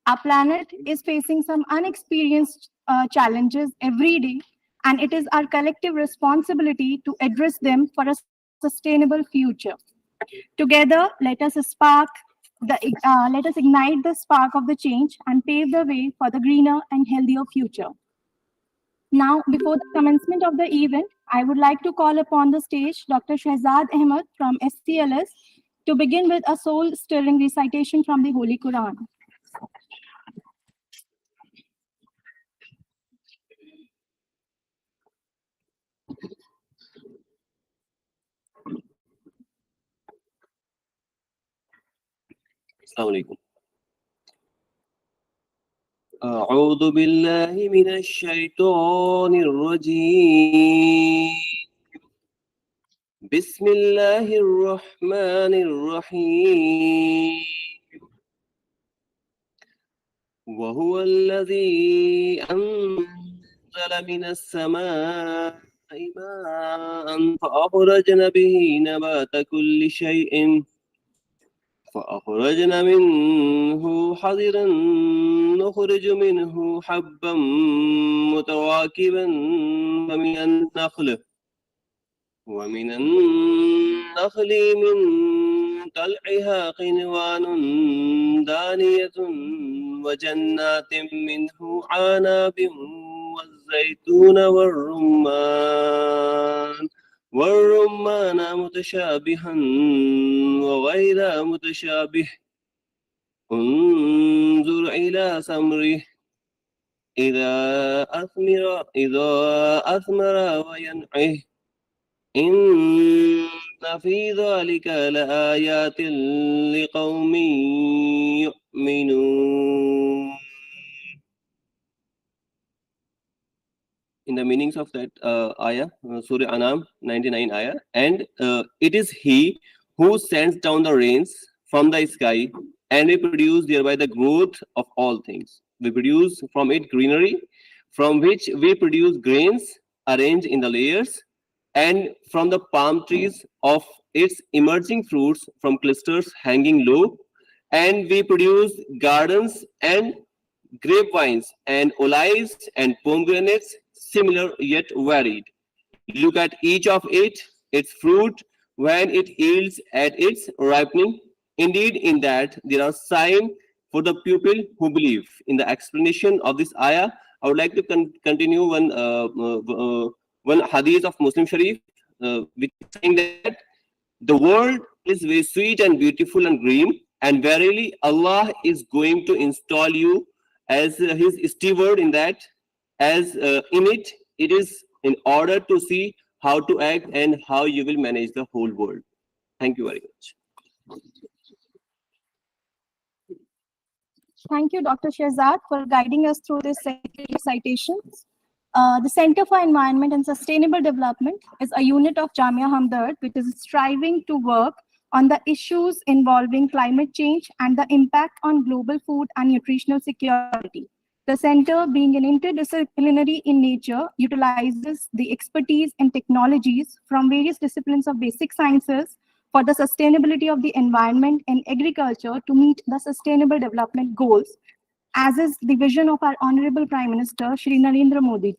Our planet is facing some unexperienced challenges every day, and it is our collective responsibility to address them for a sustainable future. Together, let us ignite the spark of the change and pave the way for the greener and healthier future. Now, before the commencement of the event, I would like to call upon the stage Dr. Shehzad Ahmed from SCLS to begin with a soul-stirring recitation from the Holy Quran. السلام عليكم. أعوذ بالله من الشيطان الرجيم. بسم الله الرحمن الرحيم. وهو الذي أنزل من السماء ماء فأخرجنا به نبات كل شيء فأخرجنا منه حضرا نخرج منه حبا متراكبا ومن النخل من طلعها قنوان دانية وجنات منه عناب والزيتون والرمان متشابها وغير متشابه انظر إلى ثمره إذا أثمر وينعه إن في ذلك لآيات لقوم يؤمنون. In the meanings of that ayah, Surah Anam 99 ayah, and it is He who sends down the rains from the sky, and we produce thereby the growth of all things. We produce from it greenery, from which we produce grains arranged in the layers, and from the palm trees of its emerging fruits from clusters hanging low, and we produce gardens and grapevines and olives and pomegranates, similar yet varied. Look at each of it, its fruit, when it yields at its ripening. Indeed, in that there are signs for the people who believe. In the explanation of this ayah, I would like to continue one hadith of Muslim Sharif, which is saying that the world is very sweet and beautiful and green, and verily Allah is going to install you as His steward in that, as in it is in order to see how to act and how you will manage the whole world. Thank you very much. Thank you, Dr. Shehzad, for guiding us through this citations. The Center for Environment and Sustainable Development is a unit of Jamia Hamdard, which is striving to work on the issues involving climate change and the impact on global food and nutritional security. The center, being an interdisciplinary in nature, utilizes the expertise and technologies from various disciplines of basic sciences for the sustainability of the environment and agriculture to meet the sustainable development goals, as is the vision of our Honorable Prime Minister, Shri Narendra Modi.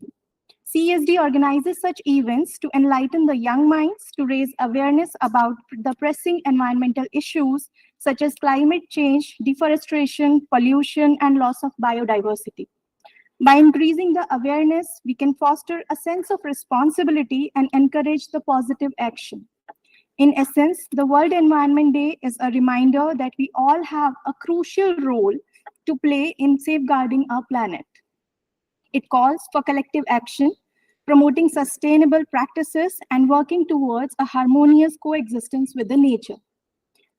CSD organizes such events to enlighten the young minds, to raise awareness about the pressing environmental issues such as climate change, deforestation, pollution, and loss of biodiversity. By increasing the awareness, we can foster a sense of responsibility and encourage the positive action. In essence, the World Environment Day is a reminder that we all have a crucial role to play in safeguarding our planet. It calls for collective action, promoting sustainable practices and working towards a harmonious coexistence with the nature.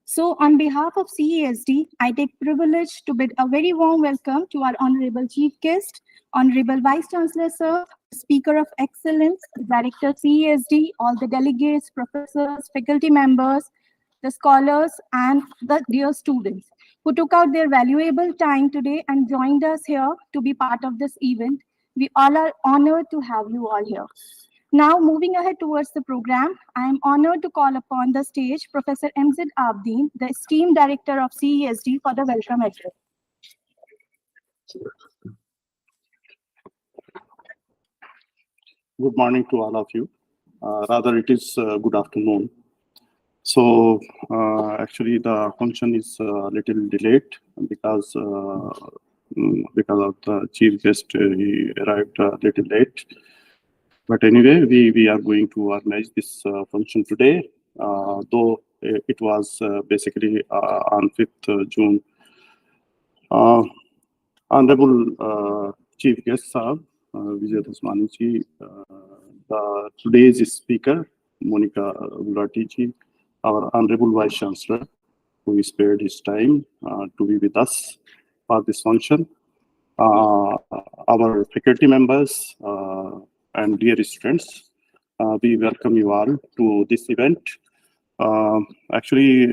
So on behalf of CESD, I take privilege to bid a very warm welcome to our Honorable Chief Guest, Honorable Vice Chancellor Sir, Speaker of Excellence, Director CESD, all the delegates, professors, faculty members, the scholars, and the dear students who took out their valuable time today and joined us here to be part of this event. We all are honored to have you all here. Now, moving ahead towards the program, I am honored to call upon the stage Professor MZ Abdeen, the esteemed director of CESD, for the welcome address. Good morning to all of you. Rather, it is good afternoon. So actually, the function is a little delayed because of the chief guest. He arrived a little late. But anyway, we are going to organize this function today, though it was basically on 5th June. Honorable Chief Guest Sahab, Vijay Dasmani ji, today's speaker, Monica Gulati ji, our Honorable Vice Chancellor, who spared his time to be with us for this function, our faculty members and dear students, we welcome you all to this event. Actually,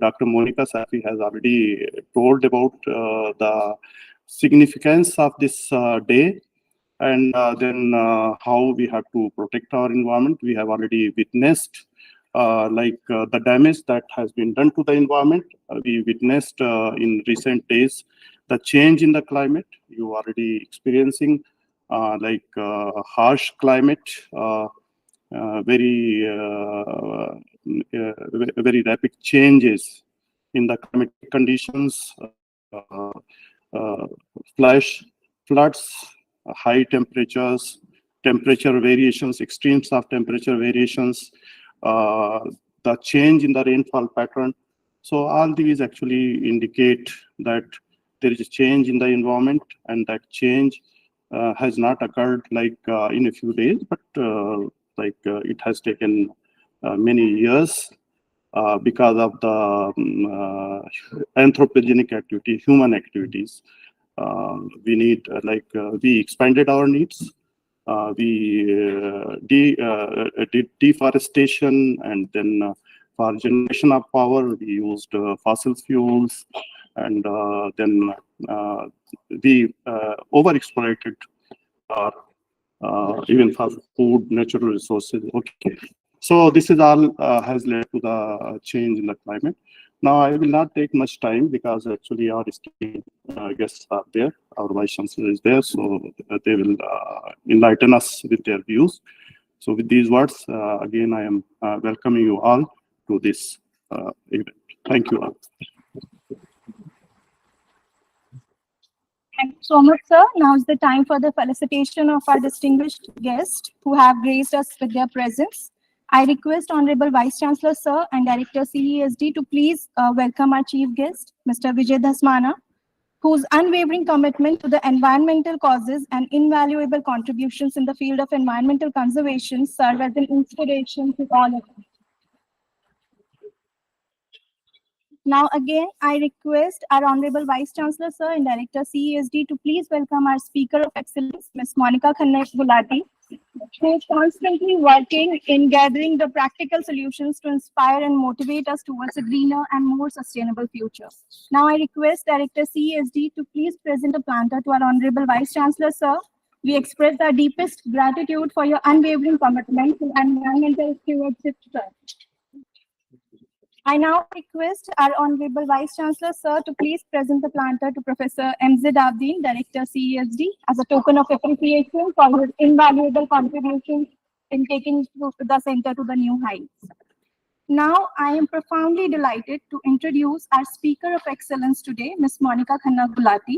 Dr. Monica Safi has already told about the significance of this day, and then how we have to protect our environment. We have already witnessed the damage that has been done to the environment. We witnessed in recent days the change in the climate. You are already experiencing harsh climate, very rapid changes in the climatic conditions, floods, high temperatures, temperature variations, extremes of temperature variations, the change in the rainfall pattern. So all these actually indicate that there is a change in the environment, and that change has not occurred in a few days, but it has taken many years because of the anthropogenic activity, human activities. We need, we expanded our needs. We did deforestation, and then for generation of power, we used fossil fuels, and then we overexploited even for food, natural resources. Okay, so this is all has led to the change in the climate. Now, I will not take much time because actually our esteemed guests are there. Our Vice Chancellor is there, so they will enlighten us with their views. So with these words, again, I am welcoming you all to this event. Thank you all. Thank you so much, sir. Now is the time for the felicitation of our distinguished guests who have graced us with their presence. I request Honorable Vice Chancellor, sir, and Director CESD to please welcome our chief guest, Mr. Vijay Dasmana, whose unwavering commitment to the environmental causes and invaluable contributions in the field of environmental conservation serve as an inspiration to all of us. Now again, I request our Honorable Vice Chancellor, sir, and Director CESD to please welcome our Speaker of Excellence, Ms. Monica Khanna Gulati, who is constantly working in gathering the practical solutions to inspire and motivate us towards a greener and more sustainable future. Now I request Director CESD to please present a planter to our Honorable Vice Chancellor, sir. We express our deepest gratitude for your unwavering commitment to environmental stewardship, sir. I now request our Honorable Vice Chancellor, sir, to please present the planter to Professor M.Z. Abdeen, Director CESD, as a token of appreciation for his invaluable contributions in taking the center to the new heights. Now, I am profoundly delighted to introduce our Speaker of Excellence today, Ms. Monica Khanna Gulati,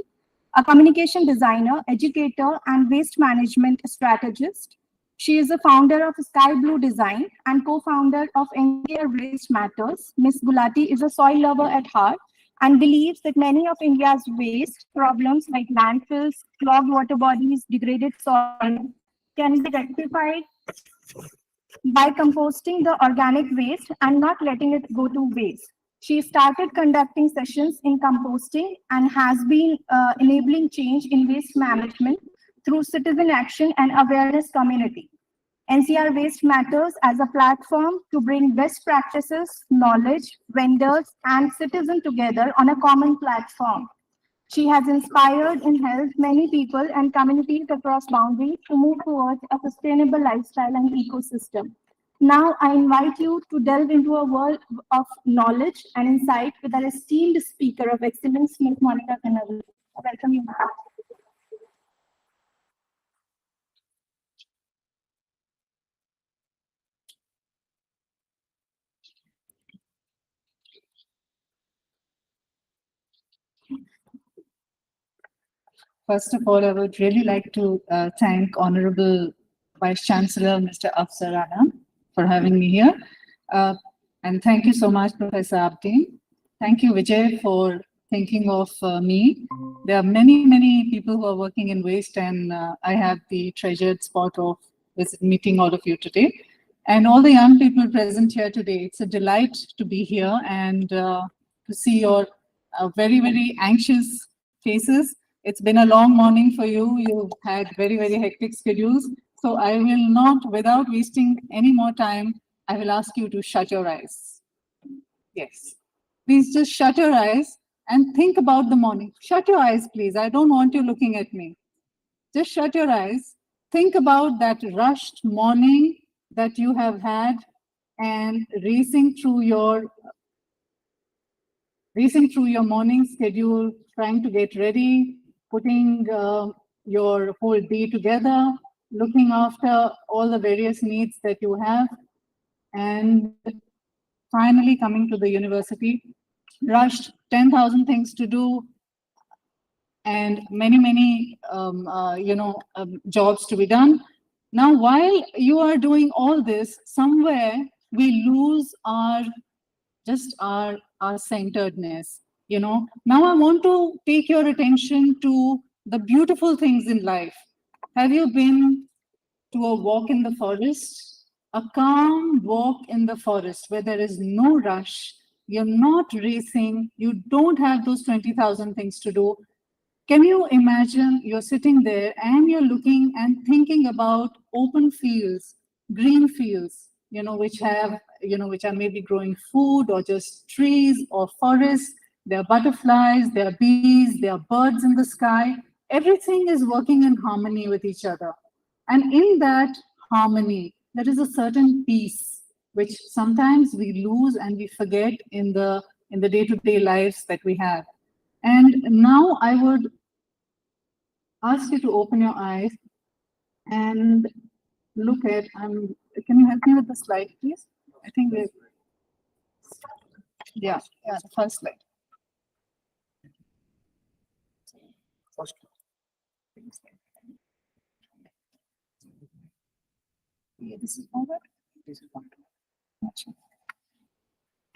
a communication designer, educator, and waste management strategist. She is the founder of Sky Blue Design and co-founder of India Waste Matters. Ms. Gulati is a soil lover at heart and believes that many of India's waste problems like landfills, clogged water bodies, degraded soil can be rectified by composting the organic waste and not letting it go to waste. She started conducting sessions in composting and has been enabling change in waste management through citizen action and awareness community. NCR Waste Matters as a platform to bring best practices, knowledge, vendors, and citizens together on a common platform. She has inspired and helped many people and communities across boundaries to move towards a sustainable lifestyle and ecosystem. Now, I invite you to delve into a world of knowledge and insight with our esteemed Speaker of Excellence, Ms. Monica Khanna. Welcome you. First of all, I would really like to thank Honorable Vice Chancellor, Mr. Afzal Anam, for having me here. And thank you so much, Professor Abdeen. Thank you, Vijay, for thinking of me. There are many, many people who are working in waste, and I have the treasured spot of meeting all of you today. And all the young people present here today, it's a delight to be here and to see your very, very anxious faces. It's been a long morning for you. You've had very, very hectic schedules. So I will not, without wasting any more time, I will ask you to shut your eyes. Yes. Please just shut your eyes and think about the morning. Shut your eyes, please. I don't want you looking at me. Just shut your eyes. Think about that rushed morning that you have had and racing through your morning schedule, trying to get ready, putting your whole day together, looking after all the various needs that you have, and finally coming to the university, rushed, 10,000 things to do, and many, many jobs to be done. Now, while you are doing all this, somewhere we lose our centeredness. Now I want to take your attention to the beautiful things in life. Have you been to a walk in the forest? A calm walk in the forest where there is no rush, you're not racing, you don't have those 20,000 things to do. Can you imagine you're sitting there and you're looking and thinking about open fields, green fields, which are maybe growing food or just trees or forests. There are butterflies, there are bees, there are birds in the sky. Everything is working in harmony with each other. And in that harmony, there is a certain peace, which sometimes we lose and we forget in the day-to-day lives that we have. And now I would ask you to open your eyes and look at, can you help me with the slide, please? I think yeah, the first slide. Yeah, this is forward.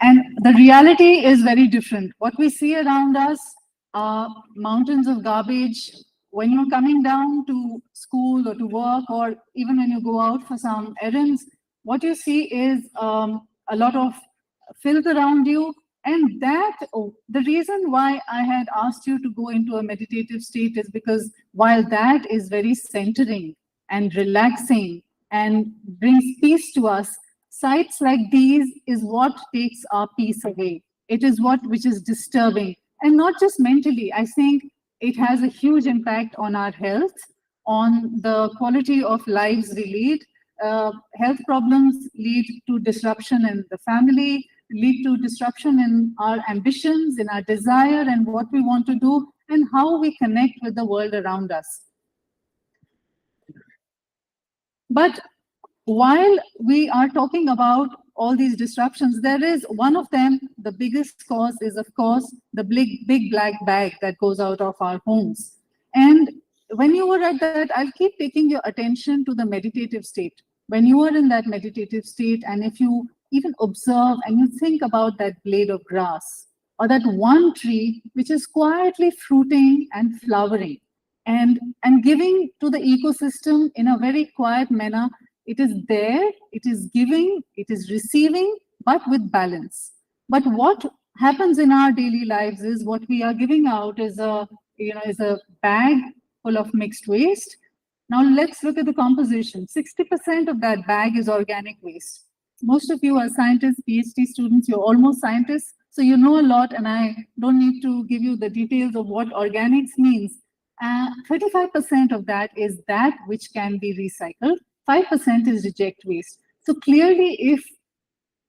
And the reality is very different. What we see around us are mountains of garbage. When you're coming down to school or to work, or even when you go out for some errands, what you see is a lot of filth around you. And the reason why I had asked you to go into a meditative state is because while that is very centering and relaxing and brings peace to us, sights like these is what takes our peace away. It is which is disturbing, and not just mentally. I think it has a huge impact on our health, on the quality of lives we lead. Health problems lead to disruption in the family, lead to disruption in our ambitions, in our desire and what we want to do, and how we connect with the world around us. But while we are talking about all these disruptions, there is one of them, the biggest cause is, of course, the big black bag that goes out of our homes. And when you were at that, I'll keep taking your attention to the meditative state. When you are in that meditative state, and if you even observe and you think about that blade of grass, or that one tree which is quietly fruiting and flowering, and giving to the ecosystem in a very quiet manner. It is there, it is giving, it is receiving, but with balance. But what happens in our daily lives is what we are giving out is a bag full of mixed waste. Now let's look at the composition. 60% of that bag is organic waste. Most of you are scientists, PhD students, you're almost scientists, so you know a lot, and I don't need to give you the details of what organics means. 35% of that is that which can be recycled. 5% is reject waste. So clearly, if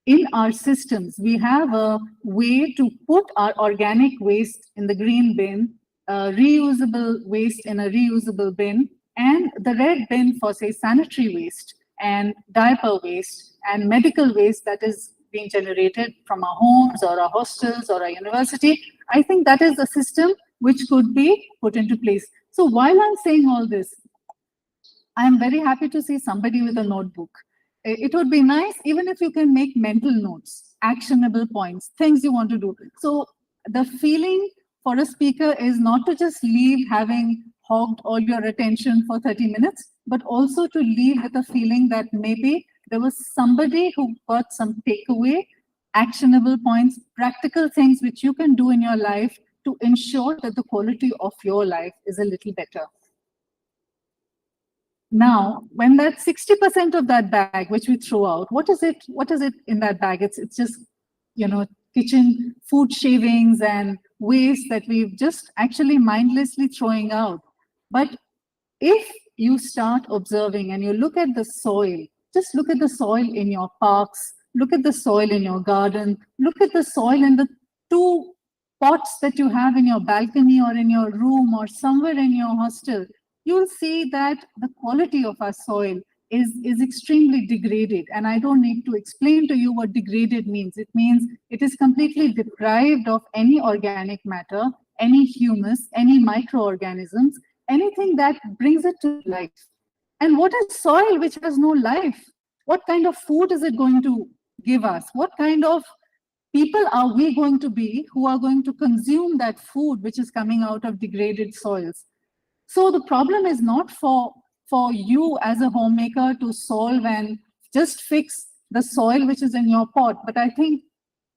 in our systems, we have a way to put our organic waste in the green bin, reusable waste in a reusable bin, and the red bin for, say, sanitary waste and diaper waste and medical waste that is being generated from our homes or our hostels or our university, I think that is a system which could be put into place. So while I'm saying all this, I'm very happy to see somebody with a notebook. It would be nice even if you can make mental notes, actionable points, things you want to do. So the feeling for a speaker is not to just leave having hogged all your attention for 30 minutes, but also to leave with a feeling that maybe there was somebody who got some takeaway, actionable points, practical things which you can do in your life to ensure that the quality of your life is a little better. Now, when that 60% of that bag which we throw out, what is it in that bag? It's just, kitchen food shavings and waste that we've just actually mindlessly throwing out. But if you start observing and you look at the soil, just look at the soil in your parks, look at the soil in your garden, look at the soil in the 2 pots that you have in your balcony or in your room or somewhere in your hostel, you'll see that the quality of our soil is extremely degraded. And I don't need to explain to you what degraded means. It means it is completely deprived of any organic matter, any humus, any microorganisms, anything that brings it to life. And what is soil which has no life? What kind of food is it going to give us? What kind of people are we going to be who are going to consume that food which is coming out of degraded soils? So the problem is not for you as a homemaker to solve and just fix the soil which is in your pot, but I think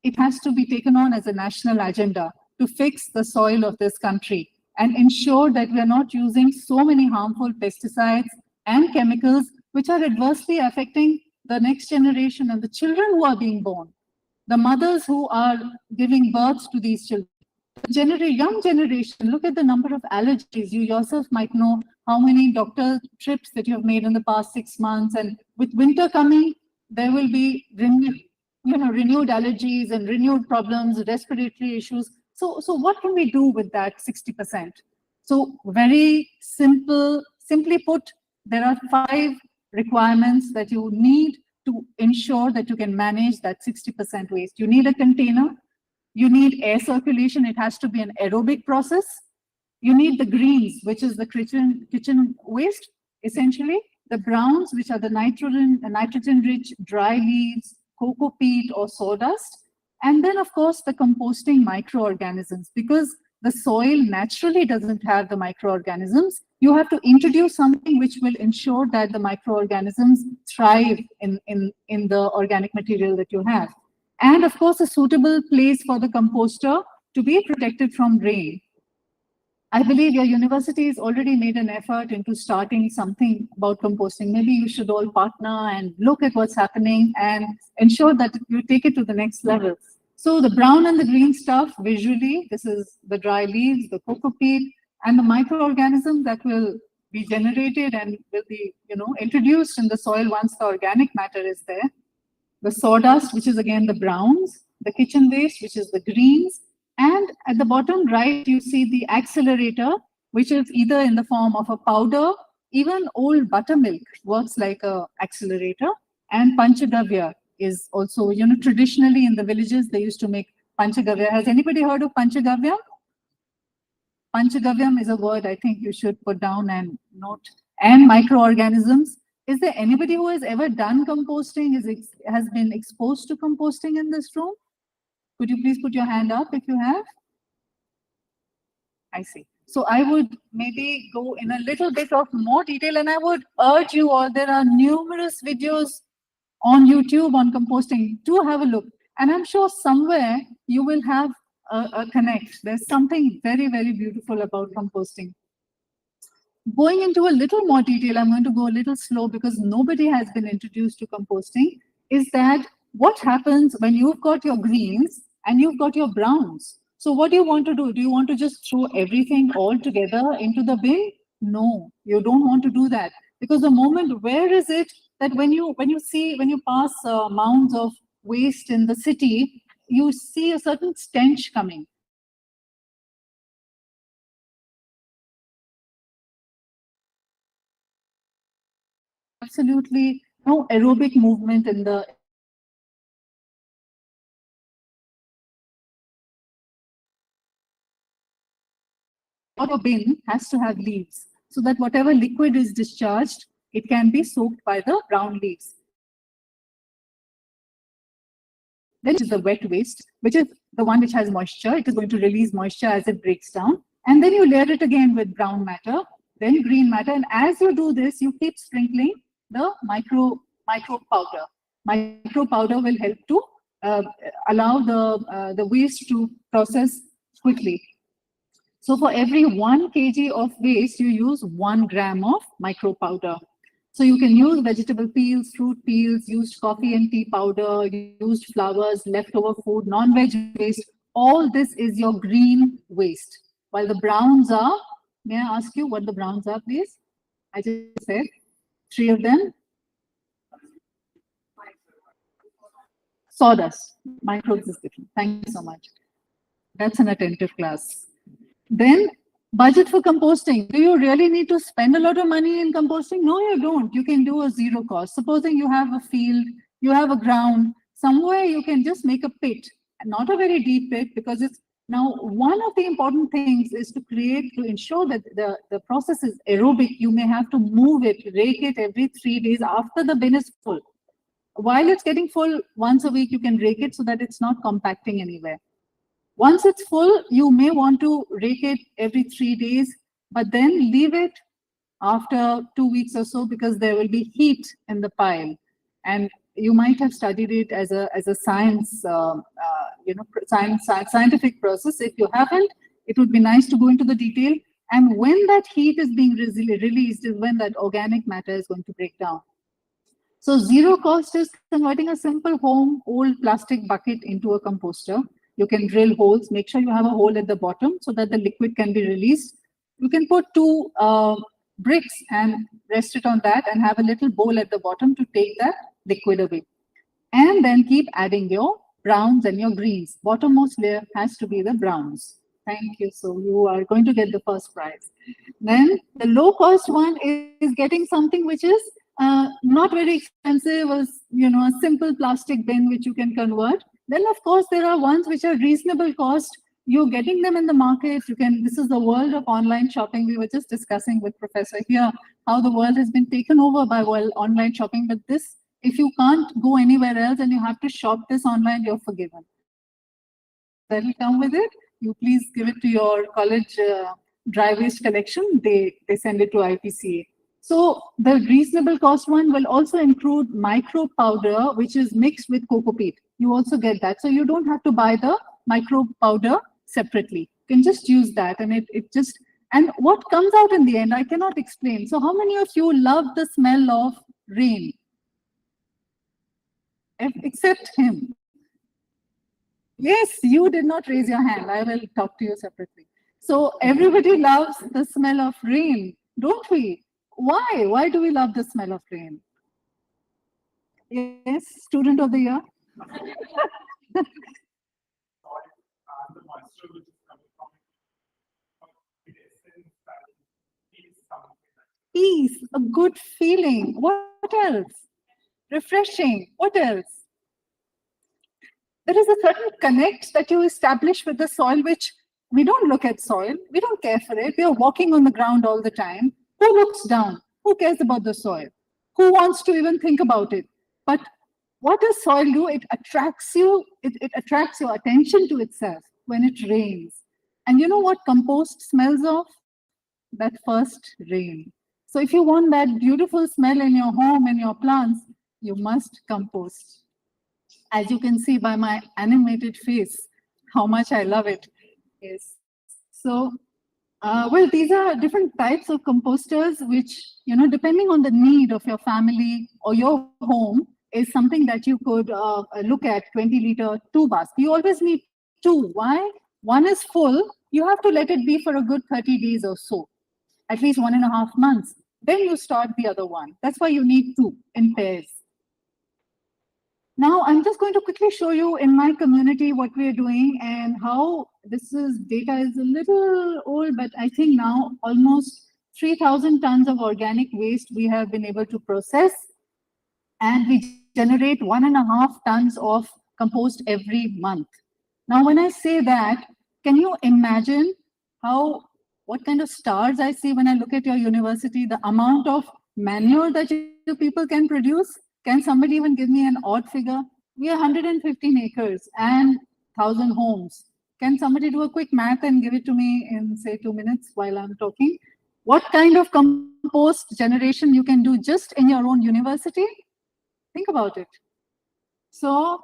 it has to be taken on as a national agenda to fix the soil of this country and ensure that we are not using so many harmful pesticides and chemicals which are adversely affecting the next generation and the children who are being born, the mothers who are giving birth to these children. Young generation, look at the number of allergies. You yourself might know how many doctor trips that you have made in the past 6 months. And with winter coming, there will be renewed allergies and renewed problems, respiratory issues. So what can we do with that 60%? So very simply put, there are 5 requirements that you need to ensure that you can manage that 60% waste. You need a container. You need air circulation. It has to be an aerobic process. You need the greens, which is the kitchen waste, essentially. The browns, which are the nitrogen-rich dry leaves, cocoa peat or sawdust. And then, of course, the composting microorganisms. Because the soil naturally doesn't have the microorganisms, you have to introduce something which will ensure that the microorganisms thrive in the organic material that you have. And of course, a suitable place for the composter to be protected from rain. I believe your university has already made an effort into starting something about composting. Maybe you should all partner and look at what's happening and ensure that you take it to the next level. So the brown and the green stuff, visually, this is the dry leaves, the cocoa peat, and the microorganisms that will be generated and will be, introduced in the soil once the organic matter is there. The sawdust, which is again the browns, the kitchen waste, which is the greens, and at the bottom right, you see the accelerator, which is either in the form of a powder, even old buttermilk works like an accelerator, and panchagavya is also, traditionally in the villages, they used to make panchagavya. Has anybody heard of panchagavya? Panchagavyam is a word I think you should put down and note. And microorganisms. Is there anybody who has ever done composting, has been exposed to composting in this room? Could you please put your hand up if you have? I see. So I would maybe go in a little bit of more detail, and I would urge you all, there are numerous videos on YouTube on composting. Do have a look. And I'm sure somewhere you will have a connect. There's something very, very beautiful about composting. Going into a little more detail, I'm going to go a little slow because nobody has been introduced to composting, is that what happens when you've got your greens and you've got your browns? So what do you want to do? Do you want to just throw everything all together into the bin? No, you don't want to do that. Because the moment, where is it that when you pass mounds of waste in the city, you see a certain stench coming. Absolutely no aerobic movement in the your bin has to have leaves so that whatever liquid is discharged, it can be soaked by the brown leaves. Then is the wet waste, which is the one which has moisture. It is going to release moisture as it breaks down. And then you layer it again with brown matter, then green matter. And as you do this, you keep sprinkling the micro powder. Micro powder will help to allow the waste to process quickly. So for every 1 kg of waste, you use 1 gram of micro powder. So you can use vegetable peels, fruit peels, used coffee and tea powder, used flowers, leftover food, non-veg waste. All this is your green waste. While the browns are, may I ask you what the browns are, please? I just said 3 of them. Sawdust. Microbes is different. Thank you so much. That's an attentive class. Then budget for composting. Do you really need to spend a lot of money in composting? No, you don't. You can do a zero cost. Supposing you have a field, you have a ground, somewhere you can just make a pit, not a very deep pit, because it's now one of the important things is to ensure that the process is aerobic. You may have to move it, rake it every 3 days after the bin is full. While it's getting full, once a week you can rake it so that it's not compacting anywhere. Once it's full, you may want to rake it every 3 days, but then leave it after 2 weeks or so because there will be heat in the pile. And you might have studied it as a science, scientific process. If you haven't, it would be nice to go into the detail. And when that heat is being released is when that organic matter is going to break down. So zero cost is converting a simple home old plastic bucket into a composter. You can drill holes, make sure you have a hole at the bottom so that the liquid can be released. You can put 2 bricks and rest it on that and have a little bowl at the bottom to take that liquid away. And then keep adding your browns and your greens. Bottommost layer has to be the browns. Thank you. So you are going to get the first prize. Then the low cost one is getting something which is not very expensive, as a simple plastic bin which you can convert. Then of course there are ones which are reasonable cost. You're getting them in the market. This is the world of online shopping. We were just discussing with Professor here how the world has been taken over by online shopping. But this, if you can't go anywhere else and you have to shop this online, you're forgiven. That will come with it. You please give it to your college dry waste collection. They send it to IPCA. So the reasonable cost one will also include micro powder, which is mixed with cocoa peat. You also get that. So you don't have to buy the micro powder separately. You can just use that, and and what comes out in the end, I cannot explain. So how many of you love the smell of rain? Except him. Yes, you did not raise your hand. I will talk to you separately. So everybody loves the smell of rain, don't we? Why? Why do we love the smell of rain? Yes, student of the year. Peace, a good feeling. What else? Refreshing. What else? There is a certain connect that you establish with the soil, which we don't look at soil. We don't care for it. We are walking on the ground all the time. Who looks down? Who cares about the soil? Who wants to even think about it? But what does soil do? It attracts you. It attracts your attention to itself when it rains. And you know what compost smells of? That first rain. So if you want that beautiful smell in your home and your plants, you must compost. As you can see by my animated face, how much I love it. Yes. So, well, these are different types of composters, which, depending on the need of your family or your home, is something that you could look at. 20-liter 2 baskets. You always need 2. Why? One is full. You have to let it be for a good 30 days or so, at least 1.5 months. Then you start the other one. That's why you need 2 in pairs. Now, I'm just going to quickly show you in my community what we're doing and how data is a little old, but I think now almost 3,000 tons of organic waste we have been able to process, and we generate 1.5 tons of compost every month. Now, when I say that, can you imagine how what kind of stars I see when I look at your university, the amount of manure that you people can produce. Can somebody even give me an odd figure? We are 115 acres and 1,000 homes. Can somebody do a quick math and give it to me in, say, 2 minutes while I'm talking? What kind of compost generation you can do just in your own university? Think about it. So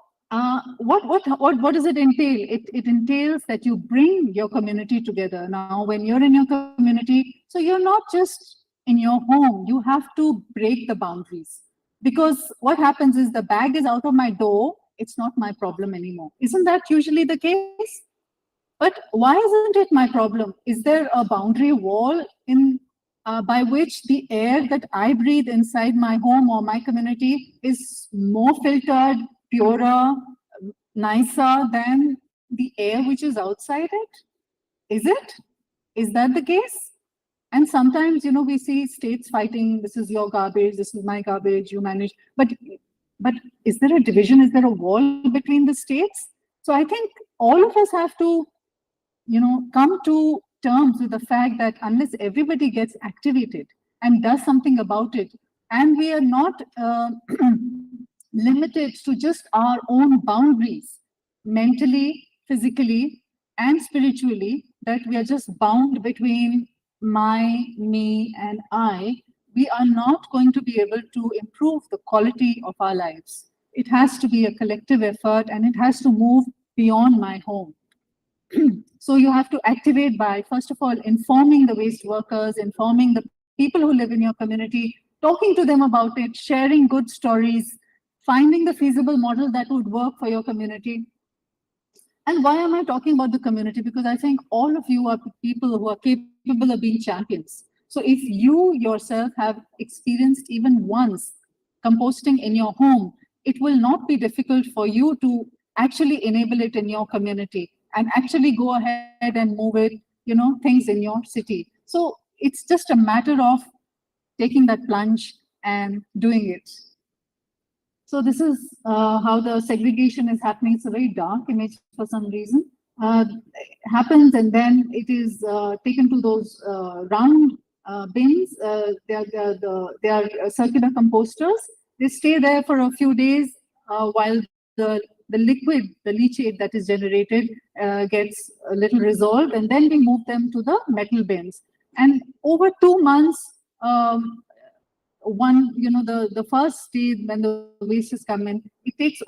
what does it entail? It entails that you bring your community together. Now, when you're in your community, so you're not just in your home, you have to break the boundaries. Because what happens is the bag is out of my door, it's not my problem anymore. Isn't that usually the case? But why isn't it my problem? Is there a boundary wall by which the air that I breathe inside my home or my community is more filtered, purer, nicer than the air which is outside it? Is it? Is that the case? And sometimes, you know, we see states fighting, this is your garbage, this is my garbage, you manage. But is there a division? Is there a wall between the states? So I think all of us have to, you know, come to terms with the fact that unless everybody gets activated and does something about it, and we are not limited to just our own boundaries, mentally, physically, and spiritually, that we are just bound between my, me, and I, we are not going to be able to improve the quality of our lives. It has to be a collective effort, and it has to move beyond my home. So you have to activate by, first of all, informing the waste workers, informing the people who live in your community, talking to them about it, sharing good stories, finding the feasible model that would work for your community. And why am I talking about the community? Because I think all of you are people who are capable of being champions. So if you yourself have experienced even once composting in your home, it will not be difficult for you to actually enable it in your community and actually go ahead and move it, you know, things in your city. So it's just a matter of taking that plunge and doing it. So this is how the segregation is happening. It's a very dark image for some reason. Happens, and then it is taken to those round bins. They are circular composters. They stay there for a few days while the liquid, the leachate that is generated gets a little resolved, and then we move them to the metal bins. And over 2 months, the first day when the waste is come in, it takes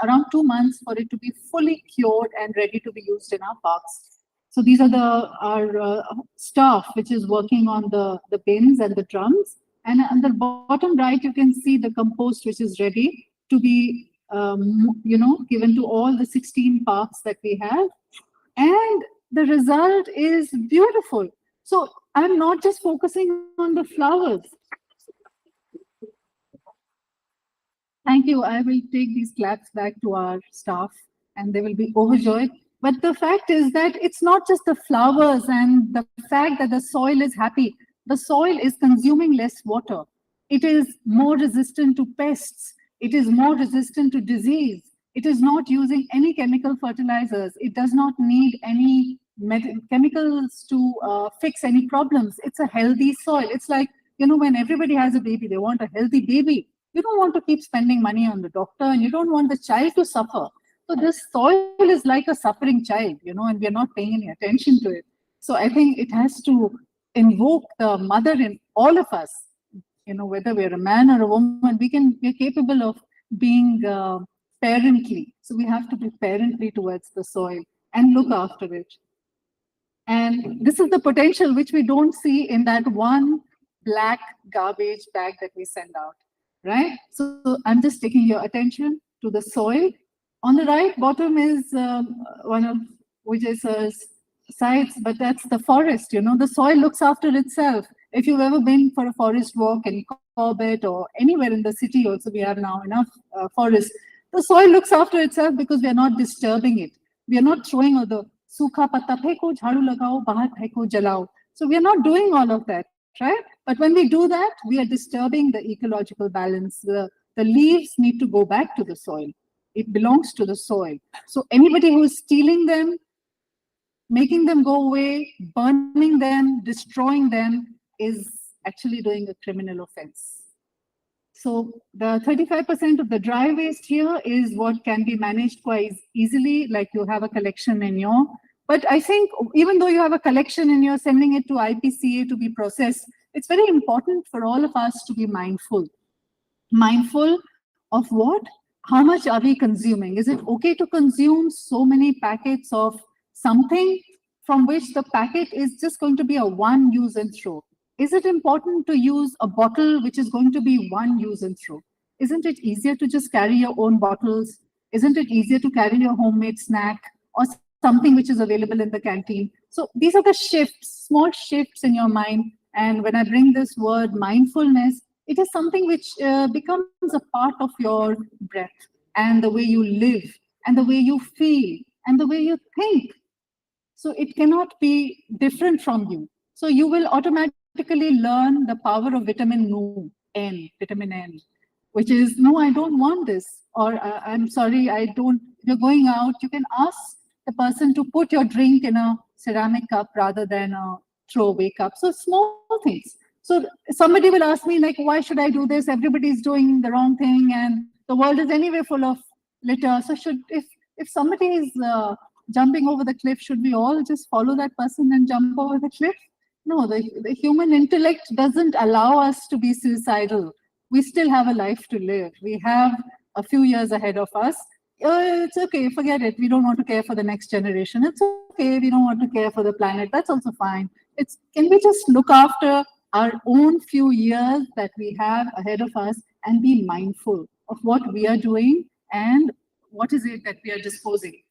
around 2 months for it to be fully cured and ready to be used in our parks. So these are our staff which is working on the bins and the drums. And on the bottom right, you can see the compost which is ready to be given to all the 16 parks that we have. And the result is beautiful. So I'm not just focusing on the flowers. Thank you. I will take these claps back to our staff and they will be overjoyed. But the fact is that it's not just the flowers and the fact that the soil is happy. The soil is consuming less water. It is more resistant to pests. It is more resistant to disease. It is not using any chemical fertilizers. It does not need any chemicals to fix any problems. It's a healthy soil. It's like, when everybody has a baby, they want a healthy baby. You don't want to keep spending money on the doctor, and you don't want the child to suffer. So this soil is like a suffering child, and we're not paying any attention to it. So I think it has to invoke the mother in all of us, whether we're a man or a woman, we're capable of being parently. So we have to be parently towards the soil and look after it. And this is the potential which we don't see in that one black garbage bag that we send out, right? So I'm just taking your attention to the soil. On the right bottom is one of Vijay's sites, but that's the forest. The soil looks after itself. If you've ever been for a forest walk in Corbett or anywhere in the city, also we have now enough forest. The soil looks after itself because we are not disturbing it. We are not throwing all the sukha patta pheko, jhadu lagao, bahar pheko, jalao. So we are not doing all of that, right? But when we do that, we are disturbing the ecological balance. The leaves need to go back to the soil. It belongs to the soil. So anybody who is stealing them, making them go away, burning them, destroying them is actually doing a criminal offense. So the 35% of the dry waste here is what can be managed quite easily, like you have a collection in your, but I think even though you have a collection and you're sending it to IPCA to be processed, it's very important for all of us to be mindful. Mindful of what? How much are we consuming? Is it okay to consume so many packets of something from which the packet is just going to be a one use and throw? Is it important to use a bottle which is going to be one use and throw? Isn't it easier to just carry your own bottles? Isn't it easier to carry your homemade snack or something which is available in the canteen? So these are the shifts, small shifts in your mind. And when I bring this word mindfulness, it is something which becomes a part of your breath and the way you live and the way you feel and the way you think. So it cannot be different from you. So you will automatically learn the power of vitamin vitamin N, which is, no, I don't want this, or I'm sorry, I don't. You're going out, you can ask the person to put your drink in a ceramic cup rather than a throwaway cup. So small things. So somebody will ask me, like, why should I do this? Everybody's doing the wrong thing and the world is anyway full of litter. So if somebody is jumping over the cliff, should we all just follow that person and jump over the cliff? No, the human intellect doesn't allow us to be suicidal. We still have a life to live. We have a few years ahead of us. It's okay, forget it. We don't want to care for the next generation. It's okay, we don't want to care for the planet. That's also fine. Can we just look after our own few years that we have ahead of us and be mindful of what we are doing and what is it that we are disposing.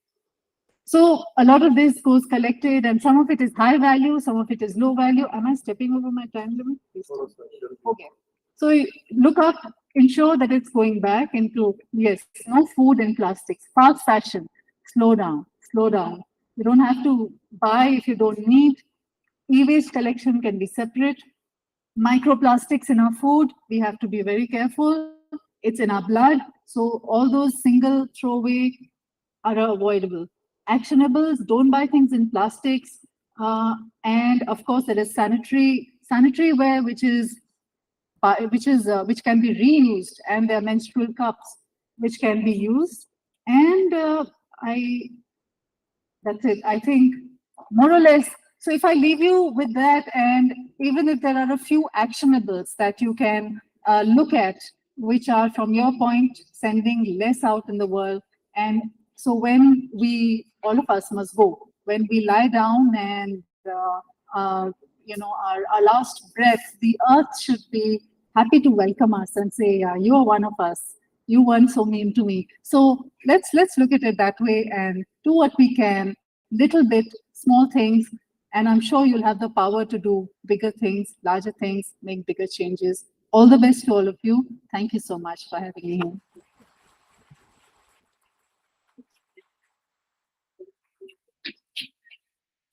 So a lot of this goes collected and some of it is high value, some of it is low value. Am I stepping over my time limit? Okay. So look up, ensure that it's going back into, yes, no food and plastics, fast fashion, slow down, slow down. You don't have to buy if you don't need. E-waste collection can be separate. Microplastics in our food, we have to be very careful. It's in our blood. So all those single throwaway are avoidable. Actionables, don't buy things in plastics. And of course, there is sanitary ware, which can be reused, and there are menstrual cups which can be used. And that's it. I think more or less. So if I leave you with that, and even if there are a few actionables that you can look at, which are from your point, sending less out in the world. And so when all of us must go, when we lie down and, our last breath, the earth should be happy to welcome us and say, yeah, you are one of us. You weren't so mean to me. So let's look at it that way and do what we can, little bit, small things. And I'm sure you'll have the power to do bigger things, larger things, make bigger changes. All the best to all of you. Thank you so much for having me here.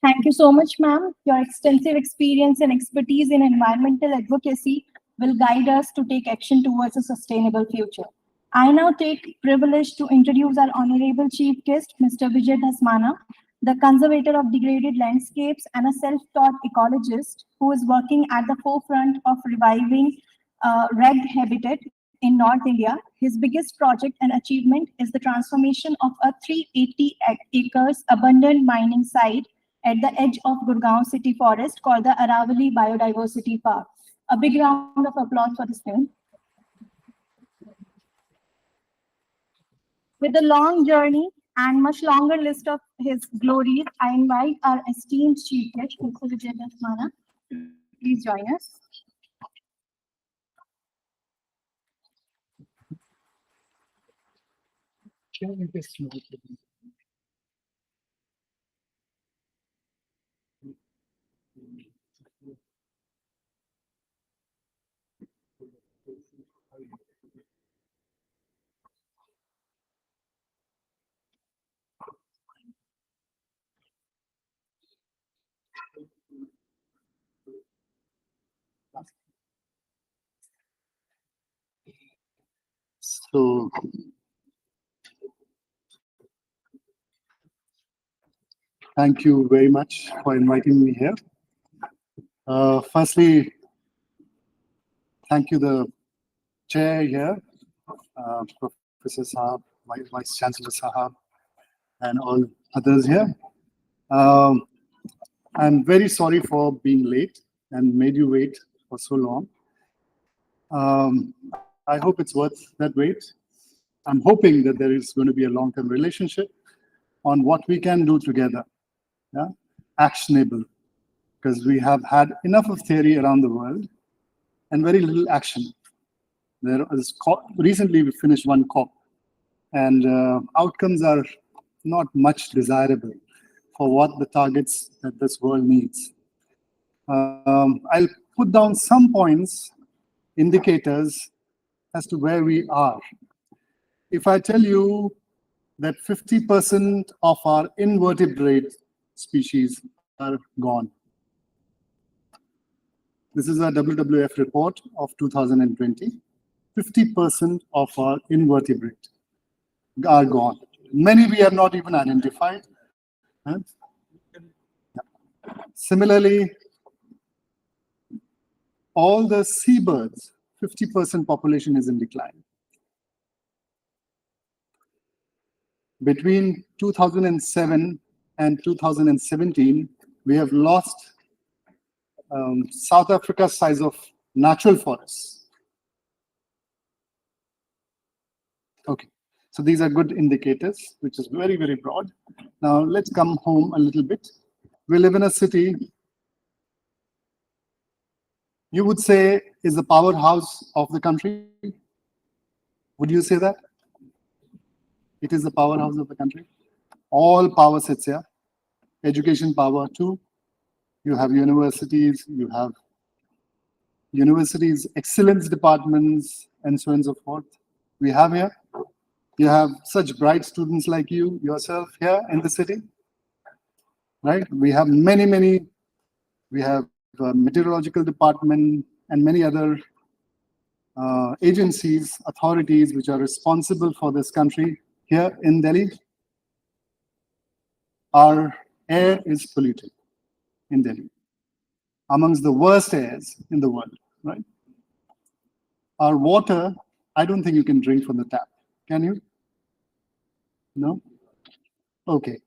Thank you so much, ma'am. Your extensive experience and expertise in environmental advocacy will guide us to take action towards a sustainable future. I now take privilege to introduce our honorable chief guest, Mr. Vijay Dhasmana, the conservator of degraded landscapes and a self-taught ecologist who is working at the forefront of reviving reg habitat in North India. His biggest project and achievement is the transformation of a 380 acres abandoned mining site at the edge of Gurgaon city forest called the Aravali Biodiversity Park. A big round of applause for this film. With a long journey and much longer list of his glories, I invite our esteemed chief guest, Mr. Vijay Dhasmana, to please join us. So, Thank you very much for inviting me here. Firstly, thank you the chair here, Professor Sahab, Vice Chancellor Sahab, and all others here. I'm very sorry for being late and made you wait for so long. I hope it's worth that wait. I'm hoping that there is going to be a long-term relationship on what we can do together, yeah? Actionable, because we have had enough of theory around the world and very little action. Recently we finished one COP, and outcomes are not much desirable for what the targets that this world needs. I'll put down some points, indicators as to where we are. If I tell you that 50% of our invertebrate species are gone. This is a WWF report of 2020. 50% of our invertebrate are gone. Many we have not even identified. Similarly, all the seabirds, 50% population is in decline. Between 2007 and 2017, we have lost South Africa's size of natural forests. Okay, so these are good indicators, which is very, very broad. Now let's come home a little bit. We live in a city you would say is the powerhouse of the country. Would you say that? It is the powerhouse of the country. All power sits here. Education power too. You have universities, excellence departments, and so on and so forth. We have here. You have such bright students like you, yourself here in the city, right? We have many, we have a meteorological department and many other agencies, authorities which are responsible for this country here in Delhi. Our air is polluted in Delhi, amongst the worst airs in the world, right? Our water, I don't think you can drink from the tap. Can you? No? Okay.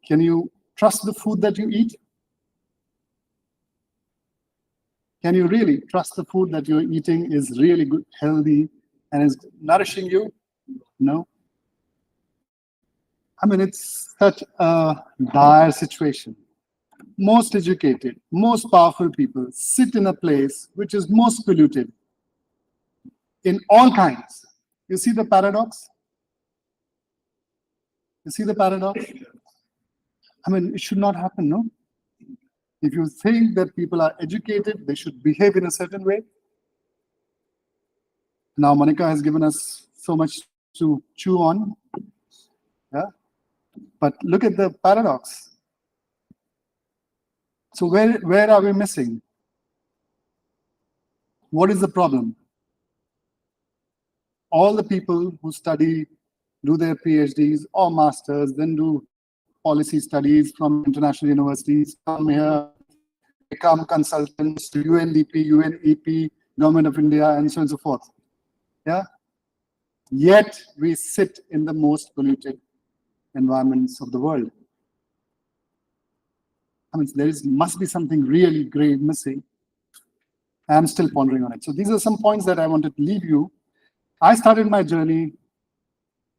Can you trust the food that you eat? Can you really trust the food that you're eating is really good, healthy, and is nourishing you? No. I mean, it's such a dire situation. Most educated, most powerful people sit in a place which is most polluted in all kinds. You see the paradox? You see the paradox? I mean, it should not happen, no? If you think that people are educated, they should behave in a certain way. Now, Monica has given us so much to chew on. Yeah? But look at the paradox. So where are we missing? What is the problem? All the people who study, do their PhDs or masters, then do policy studies from international universities, come here, become consultants to UNDP, UNEP, Government of India, and so on and so forth. Yeah? Yet we sit in the most polluted environments of the world. I mean, must be something really great missing. I'm still pondering on it. So these are some points that I wanted to leave you. I started my journey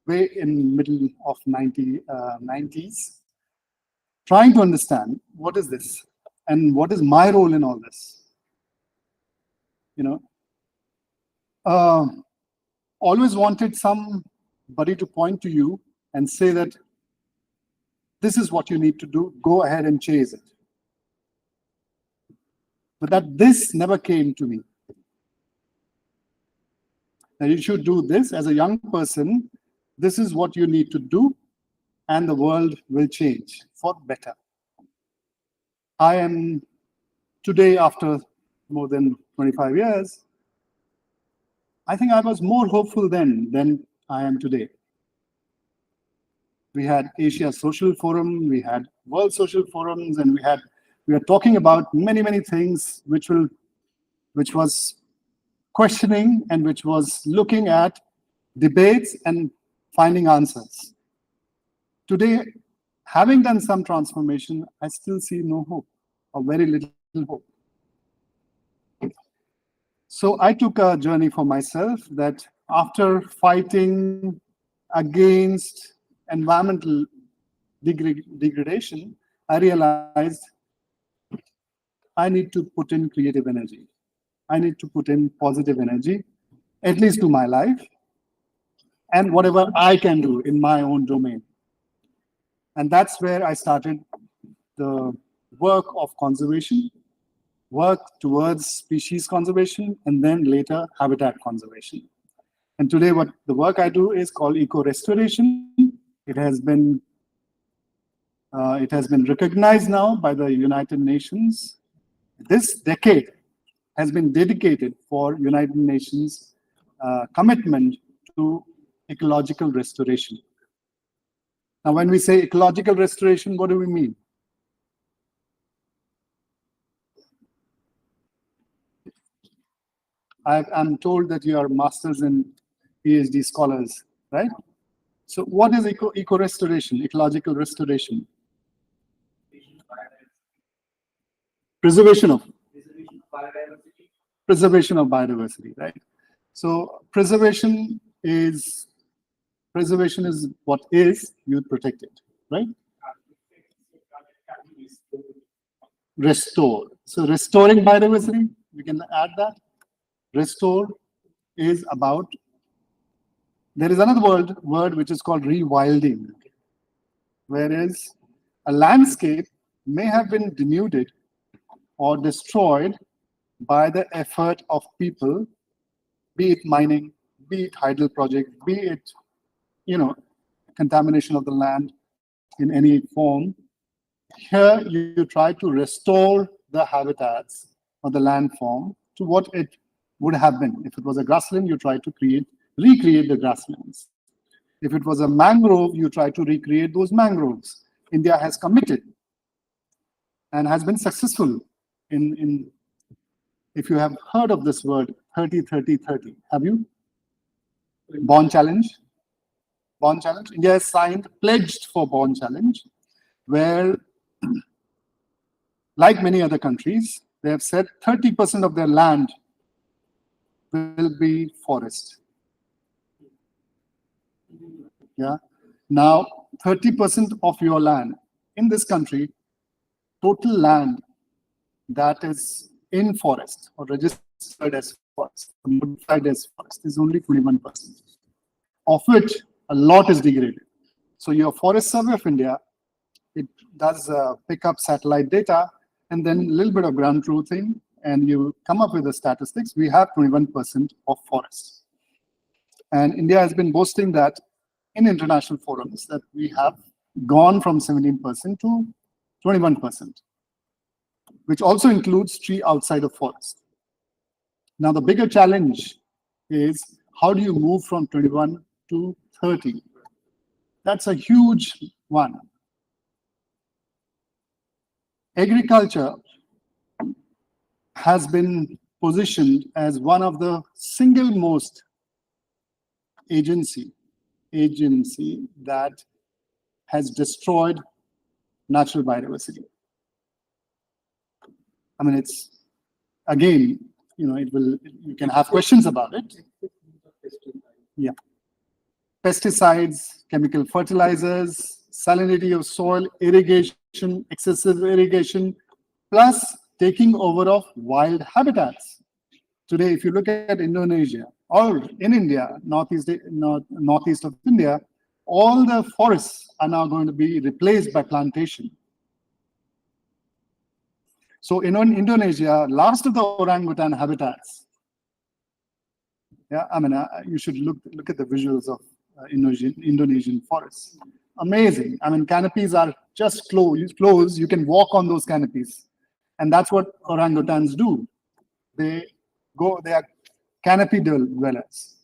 way in middle of 90s, trying to understand what is this and what is my role in all this. You know, always wanted somebody to point to you and say that this is what you need to do, go ahead and chase it. But that this never came to me. That you should do this as a young person, this is what you need to do, and the world will change for better. I am today, after more than 25 years, I think I was more hopeful then than I am today. we had Asia Social Forum, we had World Social Forums, and we are talking about many things which was questioning and which was looking at debates and finding answers. Today, having done some transformation, I still see no hope, or very little hope. So I took a journey for myself that after fighting against environmental degradation, I realized I need to put in creative energy. I need to put in positive energy, at least to my life, and whatever I can do in my own domain. And that's where I started the work of conservation, work towards species conservation, and then later habitat conservation. And today what the work I do is called eco-restoration. It has been recognized now by the United Nations. This decade has been dedicated for United Nations commitment to ecological restoration. Now, when we say ecological restoration, what do we mean? I'm told that you are masters and PhD scholars, right? So what is eco-restoration, ecological restoration? Preservation of biodiversity, right? So preservation is what is, you protect it, right? Restore. So restoring biodiversity, we can add that. Restore is about, there is another word which is called rewilding, whereas a landscape may have been denuded or destroyed by the effort of people, be it mining, be it hydro project, be it, contamination of the land in any form. Here you try to restore the habitats or the landform to what it would have been. If it was a grassland, you try to recreate the grasslands. If it was a mangrove, you try to recreate those mangroves. India has committed and has been successful in if you have heard of this word 30-30-30, have you? Bond Challenge. India has pledged for Bond Challenge, where, like many other countries, they have said 30% of their land will be forest. Yeah. Now, 30% of your land in this country, total land that is in forest or registered as forest, modified as forest, is only 21%. Of which a lot is degraded. So your Forest Survey of India, it does pick up satellite data and then a little bit of ground truthing, and you come up with the statistics. We have 21% of forest. And India has been boasting that in international forums that we have gone from 17% to 21%, which also includes tree outside of forest. Now, the bigger challenge is how do you move from 21 to 30? That's a huge one. Agriculture has been positioned as one of the single most agency that has destroyed natural biodiversity. I mean, it's, again, you can have questions about it. Yeah. Pesticides, chemical fertilizers, salinity of soil, irrigation, excessive irrigation, plus taking over of wild habitats. Today, if you look at Indonesia or in India, northeast of India, all the forests are now going to be replaced by plantation. So in Indonesia, last of the orangutan habitats. Yeah, I mean, you should look at the visuals of Indonesian forests. Amazing. I mean, canopies are just closed. You can walk on those canopies. And that's what orangutans do. They are canopy dwellers.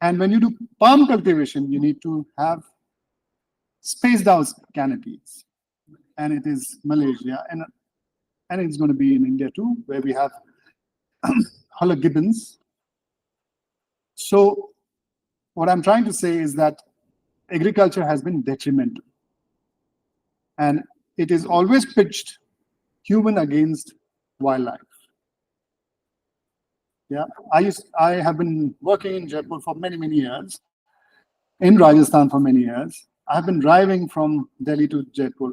And when you do palm cultivation, you need to have spaced out canopies. And it is Malaysia, and it's going to be in India too, where we have Huller gibbons. So what I'm trying to say is that agriculture has been detrimental. And it is always pitched human against wildlife. Yeah, I have been working in Jaipur for many, many years, in Rajasthan for many years. I have been driving from Delhi to Jaipur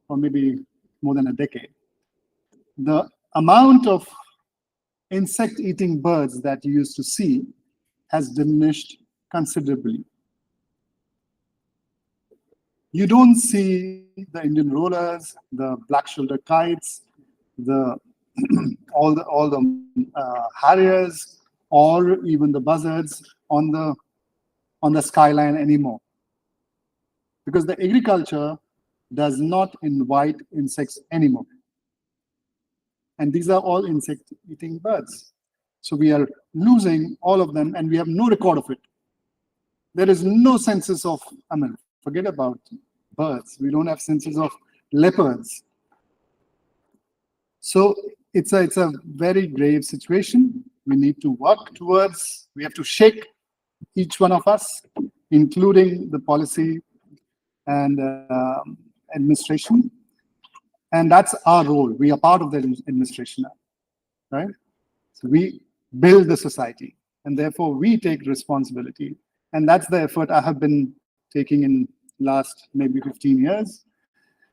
for maybe more than a decade. The amount of insect-eating birds that you used to see has diminished considerably. You don't see the Indian rollers, the black-shouldered kites, all the harriers, or even the buzzards on the skyline anymore, because the agriculture does not invite insects anymore. And these are all insect-eating birds. So we are losing all of them, and we have no record of it. There is no census of, I mean, forget about birds. We don't have census of leopards. So it's a very grave situation. We need to work towards, we have to shake each one of us, including the policy and administration. And that's our role. We are part of the administration now, right? So we build the society, and therefore we take responsibility. And that's the effort I have been taking in last maybe 15 years.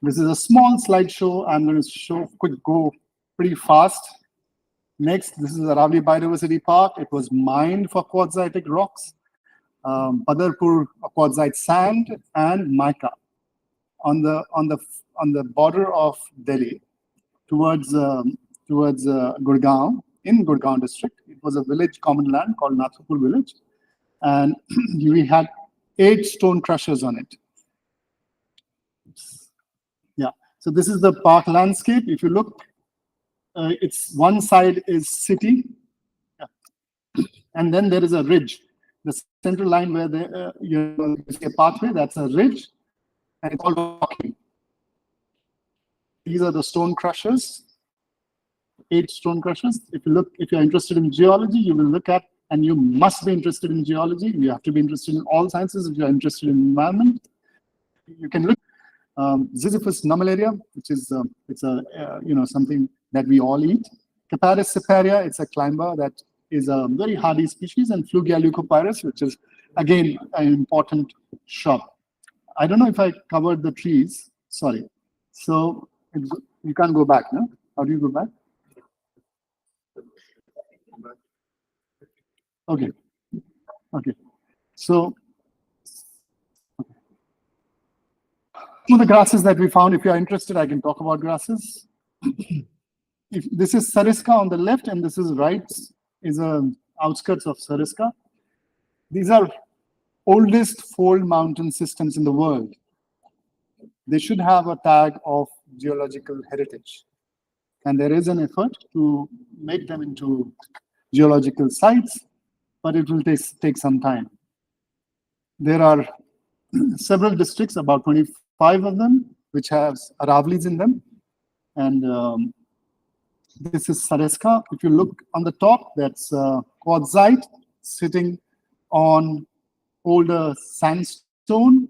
This is a small slideshow. I'm going to go pretty fast. Next, this is Aravalli Biodiversity Park. It was mined for quartzitic rocks, Badarpur quartzite sand, and mica on the border of Delhi towards Gurgaon, in Gurgaon district. It was a village, common land called Nathapur village, and we had 8 stone crushers on it. Yeah, so this is the park landscape. If you look, it's one side is city, and then there is a ridge. The central line where you see a pathway, that's a ridge, and it's all rocky. These are the stone crushers, 8 stone crushers. If you're interested in geology, you will look at, and you must be interested in geology. You have to be interested in all sciences if you're interested in environment. You can look Ziziphus nummularia, which is something that we all eat. Caparis ciparia, it's a climber that is a very hardy species, and Flugia leucopyrus, which is again an important shrub. I don't know if I covered the trees. Sorry. So you can't go back, no? How do you go back? Okay. So some of the grasses that we found, if you are interested, I can talk about grasses. This is Sariska on the left, and this is right, is outskirts of Sariska. These are oldest fold mountain systems in the world. They should have a tag of geological heritage. And there is an effort to make them into geological sites, but it will take some time. There are several districts, about 25 of them, which have Aravallis in them. And this is Sariska. If you look on the top, that's quartzite sitting on older sandstone.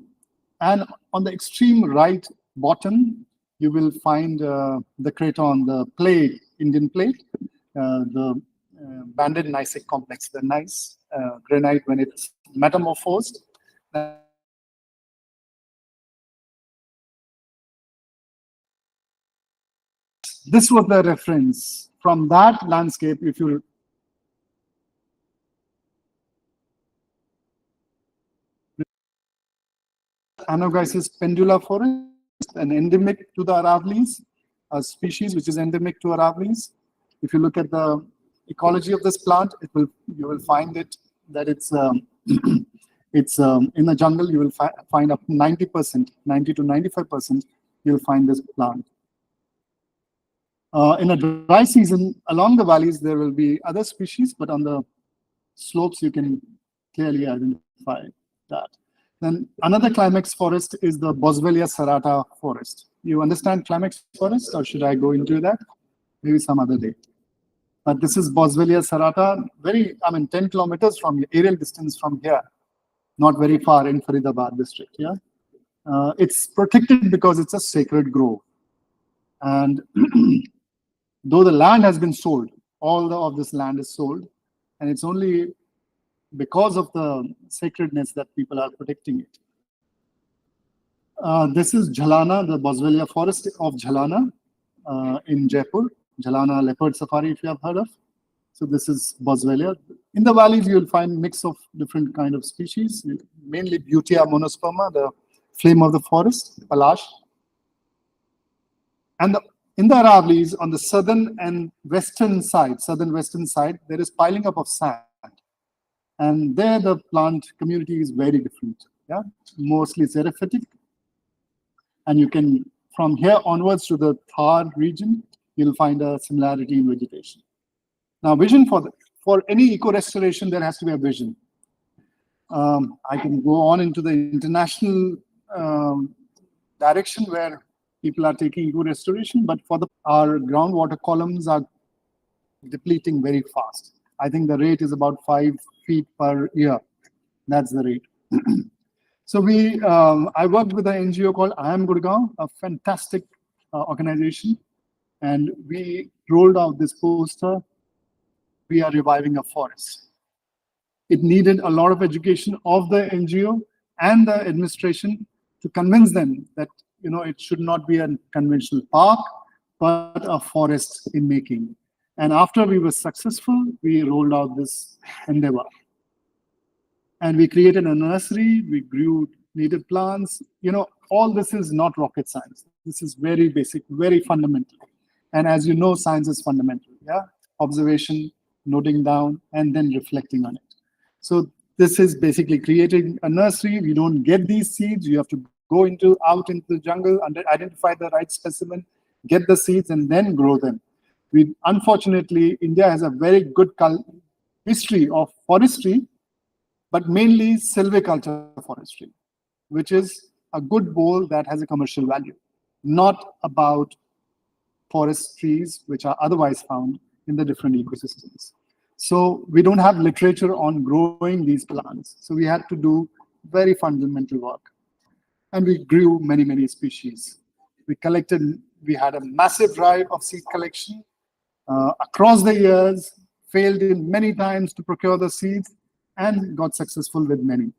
And on the extreme right bottom, you will find the craton, the plate, Indian plate, the banded gneissic complex, the gneiss granite when it's metamorphosed. This was the reference. From that landscape, if you Anogeisys pendula forest, an endemic to the Aravallis, a species which is endemic to Aravallis. If you look at the ecology of this plant, you will find it that it's in the jungle. You will find up to 90%, 90 to 95%. You'll find this plant. In a dry season, along the valleys, there will be other species, but on the slopes, you can clearly identify that. Then another climax forest is the Boswellia serrata forest. You understand climax forest, or should I go into that? Maybe some other day. But this is Boswellia serrata, 10 kilometers from aerial distance from here, not very far in Faridabad district. Yeah, it's protected because it's a sacred grove, and though the land has been sold, all of this land is sold, and it's only because of the sacredness that people are protecting it. This is Jhalana, the Boswellia forest of Jhalana in Jaipur. Jhalana leopard safari, if you have heard of. So this is Boswellia. In the valleys, you will find mix of different kind of species, mainly Butea monosperma, the flame of the forest, Palash. And in the Aravallis, on the southern western side, there is piling up of sand. And there the plant community is very different. Yeah, mostly xerophytic. And you can, from here onwards to the Thar region, you'll find a similarity in vegetation. Now, vision for any eco-restoration, there has to be a vision. I can go on into the international direction where people are taking eco-restoration, but our groundwater columns are depleting very fast. I think the rate is about 5 feet per year. That's the rate. So I worked with an NGO called I Am Gurgaon, a fantastic organization, and we rolled out this poster. We are reviving a forest. It needed a lot of education of the NGO and the administration to convince them that it should not be a conventional park, but a forest in making. And after we were successful, we rolled out this endeavor. And we created a nursery, we grew native plants. All this is not rocket science. This is very basic, very fundamental. And as you know, science is fundamental. Yeah, observation, noting down, and then reflecting on it. So this is basically creating a nursery. We don't get these seeds. You have to go out into the jungle and identify the right specimen, get the seeds, and then grow them. Unfortunately, India has a very good history of forestry, but mainly silviculture forestry, which is a good bowl that has a commercial value, not about forest trees which are otherwise found in the different ecosystems. So we don't have literature on growing these plants. So we had to do very fundamental work. And we grew many, many species. We had a massive drive of seed collection across the years, failed in many times to procure the seeds, and got successful with many.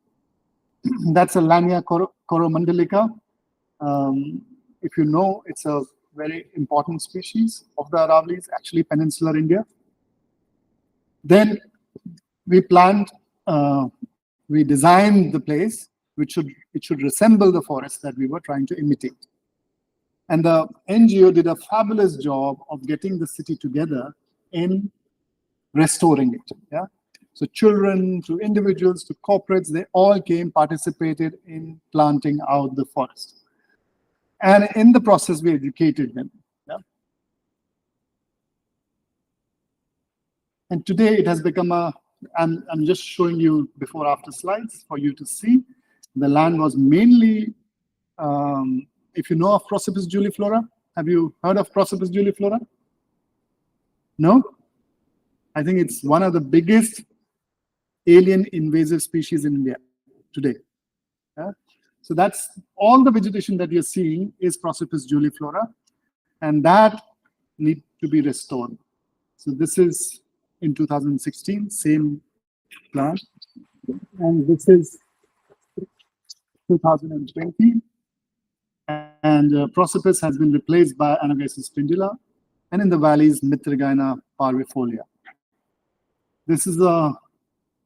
That's a Lania coromandelica. If you know, it's a very important species of the Aravallis, actually peninsular India. Then we designed the place, it should resemble the forest that we were trying to imitate. And the NGO did a fabulous job of getting the city together in restoring it. Yeah. So children, to individuals, to corporates, they all participated in planting out the forest. And in the process, we educated them. Yeah? And today it has become I'm just showing you before after slides for you to see. The land was mainly, if you know of Prosopis juliflora, have you heard of Prosopis juliflora? No? I think it's one of the biggest alien invasive species in India today. Yeah? So that's all the vegetation that you're seeing is Prosopis juliflora, and that needs to be restored. So this is in 2016, same plant, and this is 2020, and Prosopis has been replaced by Anagassis pendula, and in the valleys, Mitragyna parvifolia. This is a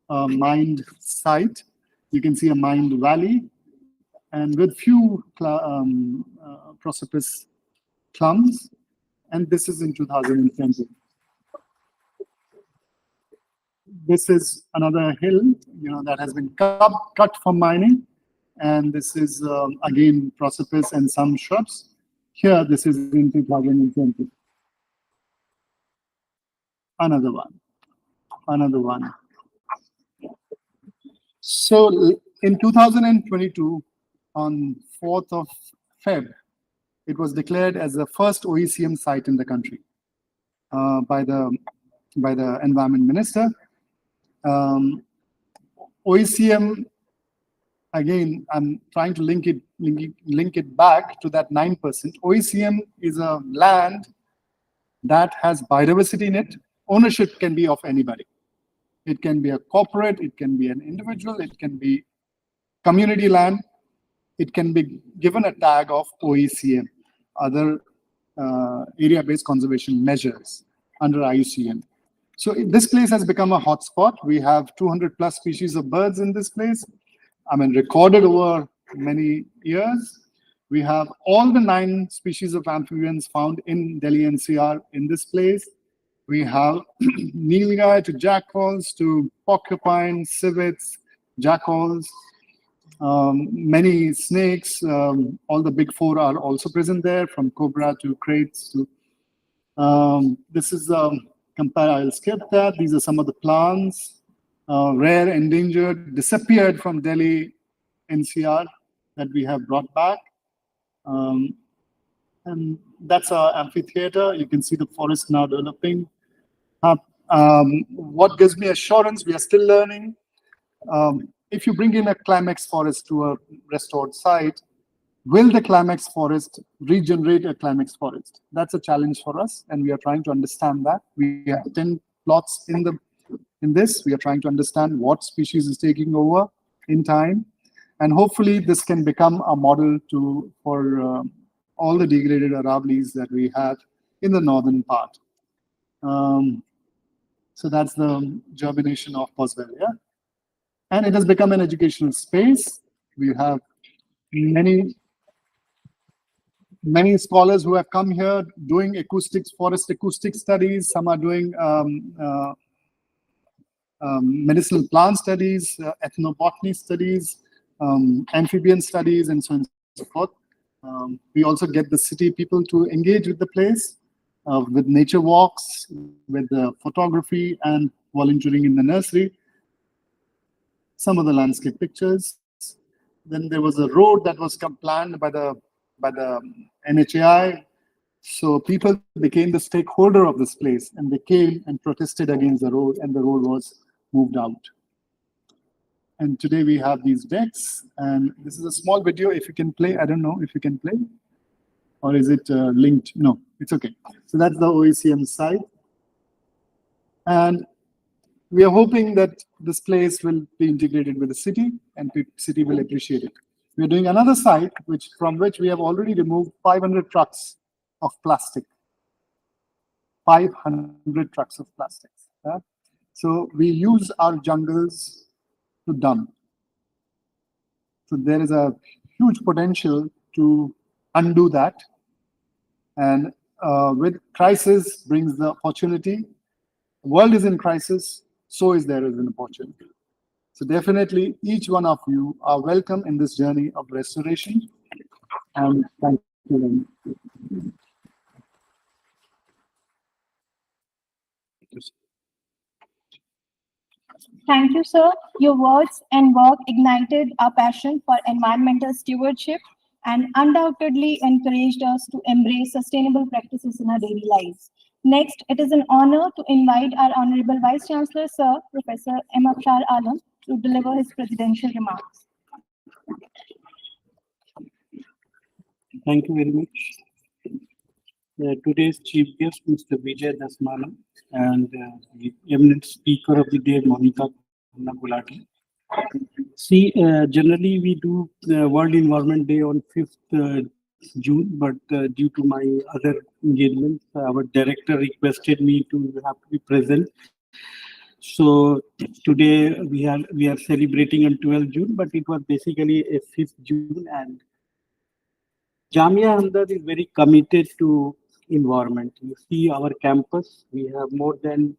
mined site. You can see a mined valley, and with few Prosopis clumps, and this is in 2020. This is another hill, that has been cut for mining, and this is again Prosopis and some shrubs. Here, this is in 2020. Another one. So in 2022, on 4th of Feb, it was declared as the first OECM site in the country by the Environment Minister. OECM, again, I'm trying to link it back to that 9%. OECM is a land that has biodiversity in it. Ownership can be of anybody. It can be a corporate, it can be an individual, it can be community land. It can be given a tag of OECM, other area-based conservation measures under IUCN. So this place has become a hotspot. We have 200 plus species of birds in this place. I mean, recorded over many years. We have all the 9 species of amphibians found in Delhi NCR in this place. We have nilgai to jackals to porcupines, civets, jackals, many snakes. All the big 4 are also present there, from cobra to kraits to. This is I'll skip that. These are some of the plants, rare, endangered, disappeared from Delhi NCR that we have brought back. And that's our amphitheater. You can see the forest now developing. What gives me assurance, we are still learning. If you bring in a climax forest to a restored site, will the climax forest regenerate a climax forest? That's a challenge for us, and we are trying to understand that. We have 10 plots in this. We are trying to understand what species is taking over in time, and hopefully this can become a model for all the degraded Aravallis that we have in the northern part. So that's the germination of Boswellia. And it has become an educational space. We have many scholars who have come here doing acoustics, forest acoustic studies. Some are doing medicinal plant studies, ethnobotany studies, amphibian studies, and so on and so forth. We also get the city people to engage with the place, with nature walks, with photography and volunteering in the nursery. Some of the landscape pictures. Then there was a road that was planned by the NHAI. So people became the stakeholder of this place, and they came and protested against the road, and the road was moved out. And today we have these decks, and this is a small video. If you can play, I don't know if you can play, or is it linked? No, it's okay. So that's the OECM site. And we are hoping that this place will be integrated with the city, and the city will appreciate it. We're doing another site from which we have already removed 500 trucks of plastic. 500 trucks of plastics. Yeah? So we use our jungles to dump. So there is a huge potential to undo that. And with crisis brings the opportunity. The world is in crisis, so is there an opportunity. So definitely each one of you are welcome in this journey of restoration. And thank you very much. Thank you, sir. Your words and work ignited our passion for environmental stewardship and undoubtedly encouraged us to embrace sustainable practices in our daily lives. Next, it is an honor to invite our Honorable Vice Chancellor, Sir Professor M. Abshar Alam, to deliver his presidential remarks. Thank you very much. Today's chief guest, Mr. Vijay Dasmala, and the eminent speaker of the day, Monica Gulati. See, generally we do the World Environment Day on 5th June, but due to my other engagements, our director requested me to have to be present. So today we are celebrating on 12th June, but it was basically a 5th June, and Jamia Hamdard is very committed to environment. You see our campus, we have more than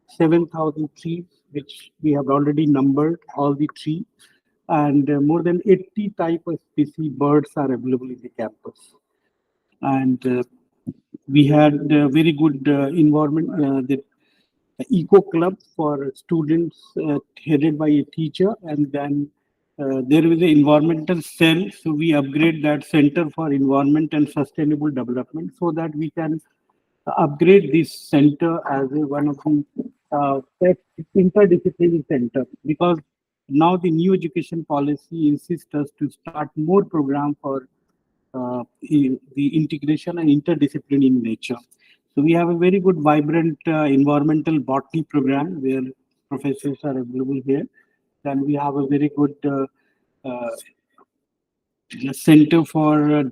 7,000 trees, which we have already numbered, all the trees, and more than 80 type of species birds are available in the campus. And we had a very good environment, the eco club for students headed by a teacher, and then there is an environmental cell, so we upgrade that Center for Environment and Sustainable Development so that we can upgrade this center as one of the best interdisciplinary center, because now the new education policy insists us to start more program for the integration and interdiscipline in nature. So we have a very good, vibrant environmental botany program where professors are available here. Then we have a very good center for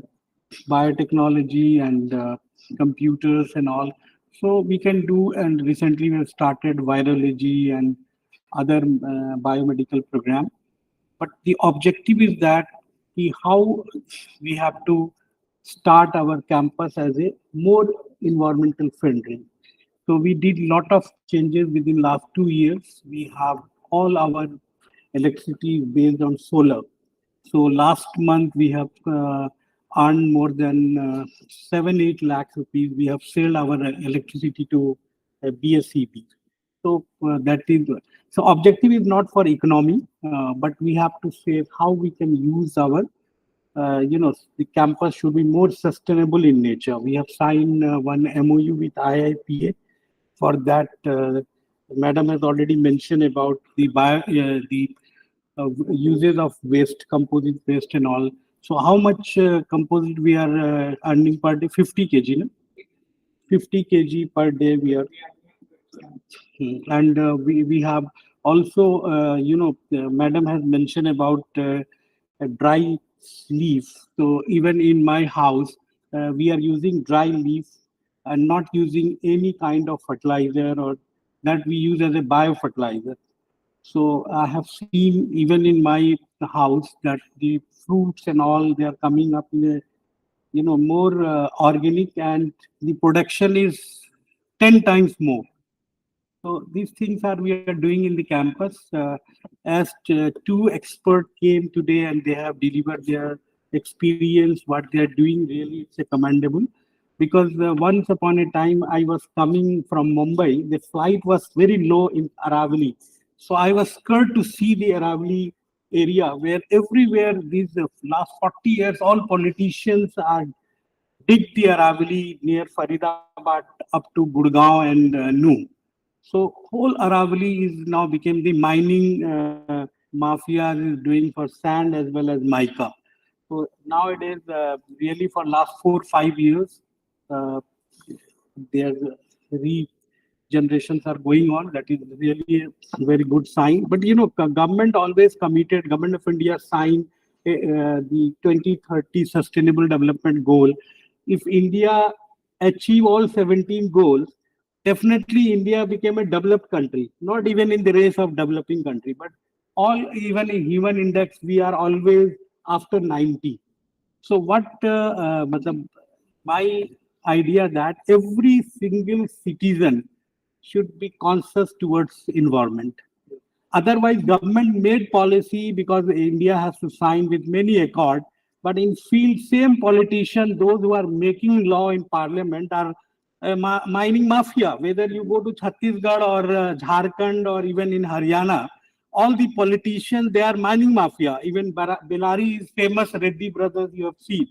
biotechnology and computers and all. So we can do, and recently we have started virology and other biomedical program. But the objective is that how we have to start our campus as a more environmental friendly. So we did lot of changes within last 2 years. We have all our electricity based on solar. So last month we have earned more than 7-8 lakhs rupees. We have sold our electricity to BSEB. So that is, so objective is not for economy, but we have to say how we can use our, the campus should be more sustainable in nature. We have signed one MOU with IIPA. For that, Madam has already mentioned about the uses of waste, composite waste and all. So how much composite we are earning per day? 50 kg, no? 50 kg per day we are. And we have also, Madam has mentioned about a dry leaf. So even in my house, we are using dry leaf and not using any kind of fertilizer or that we use as a biofertilizer. So I have seen even in my house that the fruits and all, they are coming up in a, more organic, and the production is 10 times more. So these things we are doing in the campus. As two experts came today and they have delivered their experience, what they are doing, really it's a commendable. Because once upon a time I was coming from Mumbai, the flight was very low in Aravali. So I was scared to see the Aravali area where everywhere these last 40 years, all politicians are dig the Aravali near Faridabad up to Gurgaon and Nuh. So whole Aravali is now became the mining mafia is doing for sand as well as mica. So nowadays, really for last 4-5 years, their regenerations are going on. That is really a very good sign. But government always committed. Government of India signed the 2030 Sustainable Development Goal. If India achieve all 17 goals, definitely India became a developed country, not even in the race of developing country, but even in human index, we are always after 90. So what my idea that every single citizen should be conscious towards environment. Otherwise, government made policy because India has to sign with many accord, but in field, same politician, those who are making law in parliament are mining mafia. Whether you go to Chhattisgarh or Jharkhand or even in Haryana, all the politicians, they are mining mafia. Even Bellary is famous, Reddy brothers, you have seen.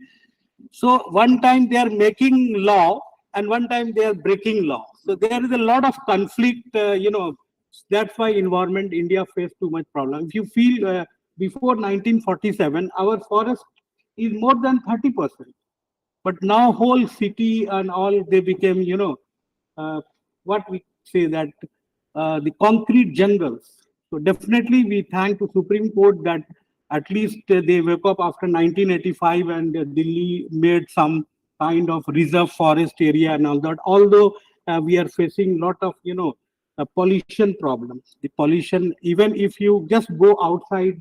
So one time they are making law and one time they are breaking law. So there is a lot of conflict, that's why environment, India faced too much problem. If you feel before 1947, our forest is more than 30%. But now whole city and all, they became, what we say that the concrete jungles. So definitely we thank to Supreme Court that at least they woke up after 1985 and Delhi made some kind of reserve forest area and all that. Although we are facing lot of, pollution problems. The pollution, even if you just go outside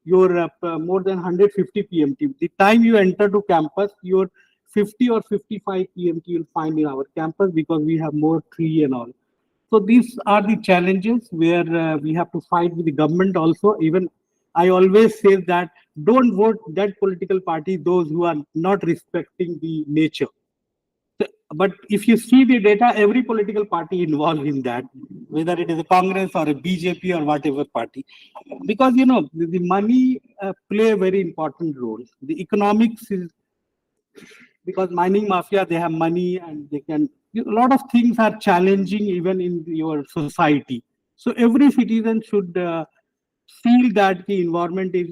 your more than 150 PMT, the time you enter to campus, your 50 or 55 PMT you'll find in our campus because we have more tree and all. So these are the challenges where we have to fight with the government also. Even I always say that don't vote that political party, those who are not respecting the nature. But if you see the data, every political party involved in that, whether it is a Congress or a BJP or whatever party. Because, you know, the money play a very important role. The economics is, because mining mafia, they have money and they can, a lot of things are challenging even in your society. So every citizen should feel that the environment is,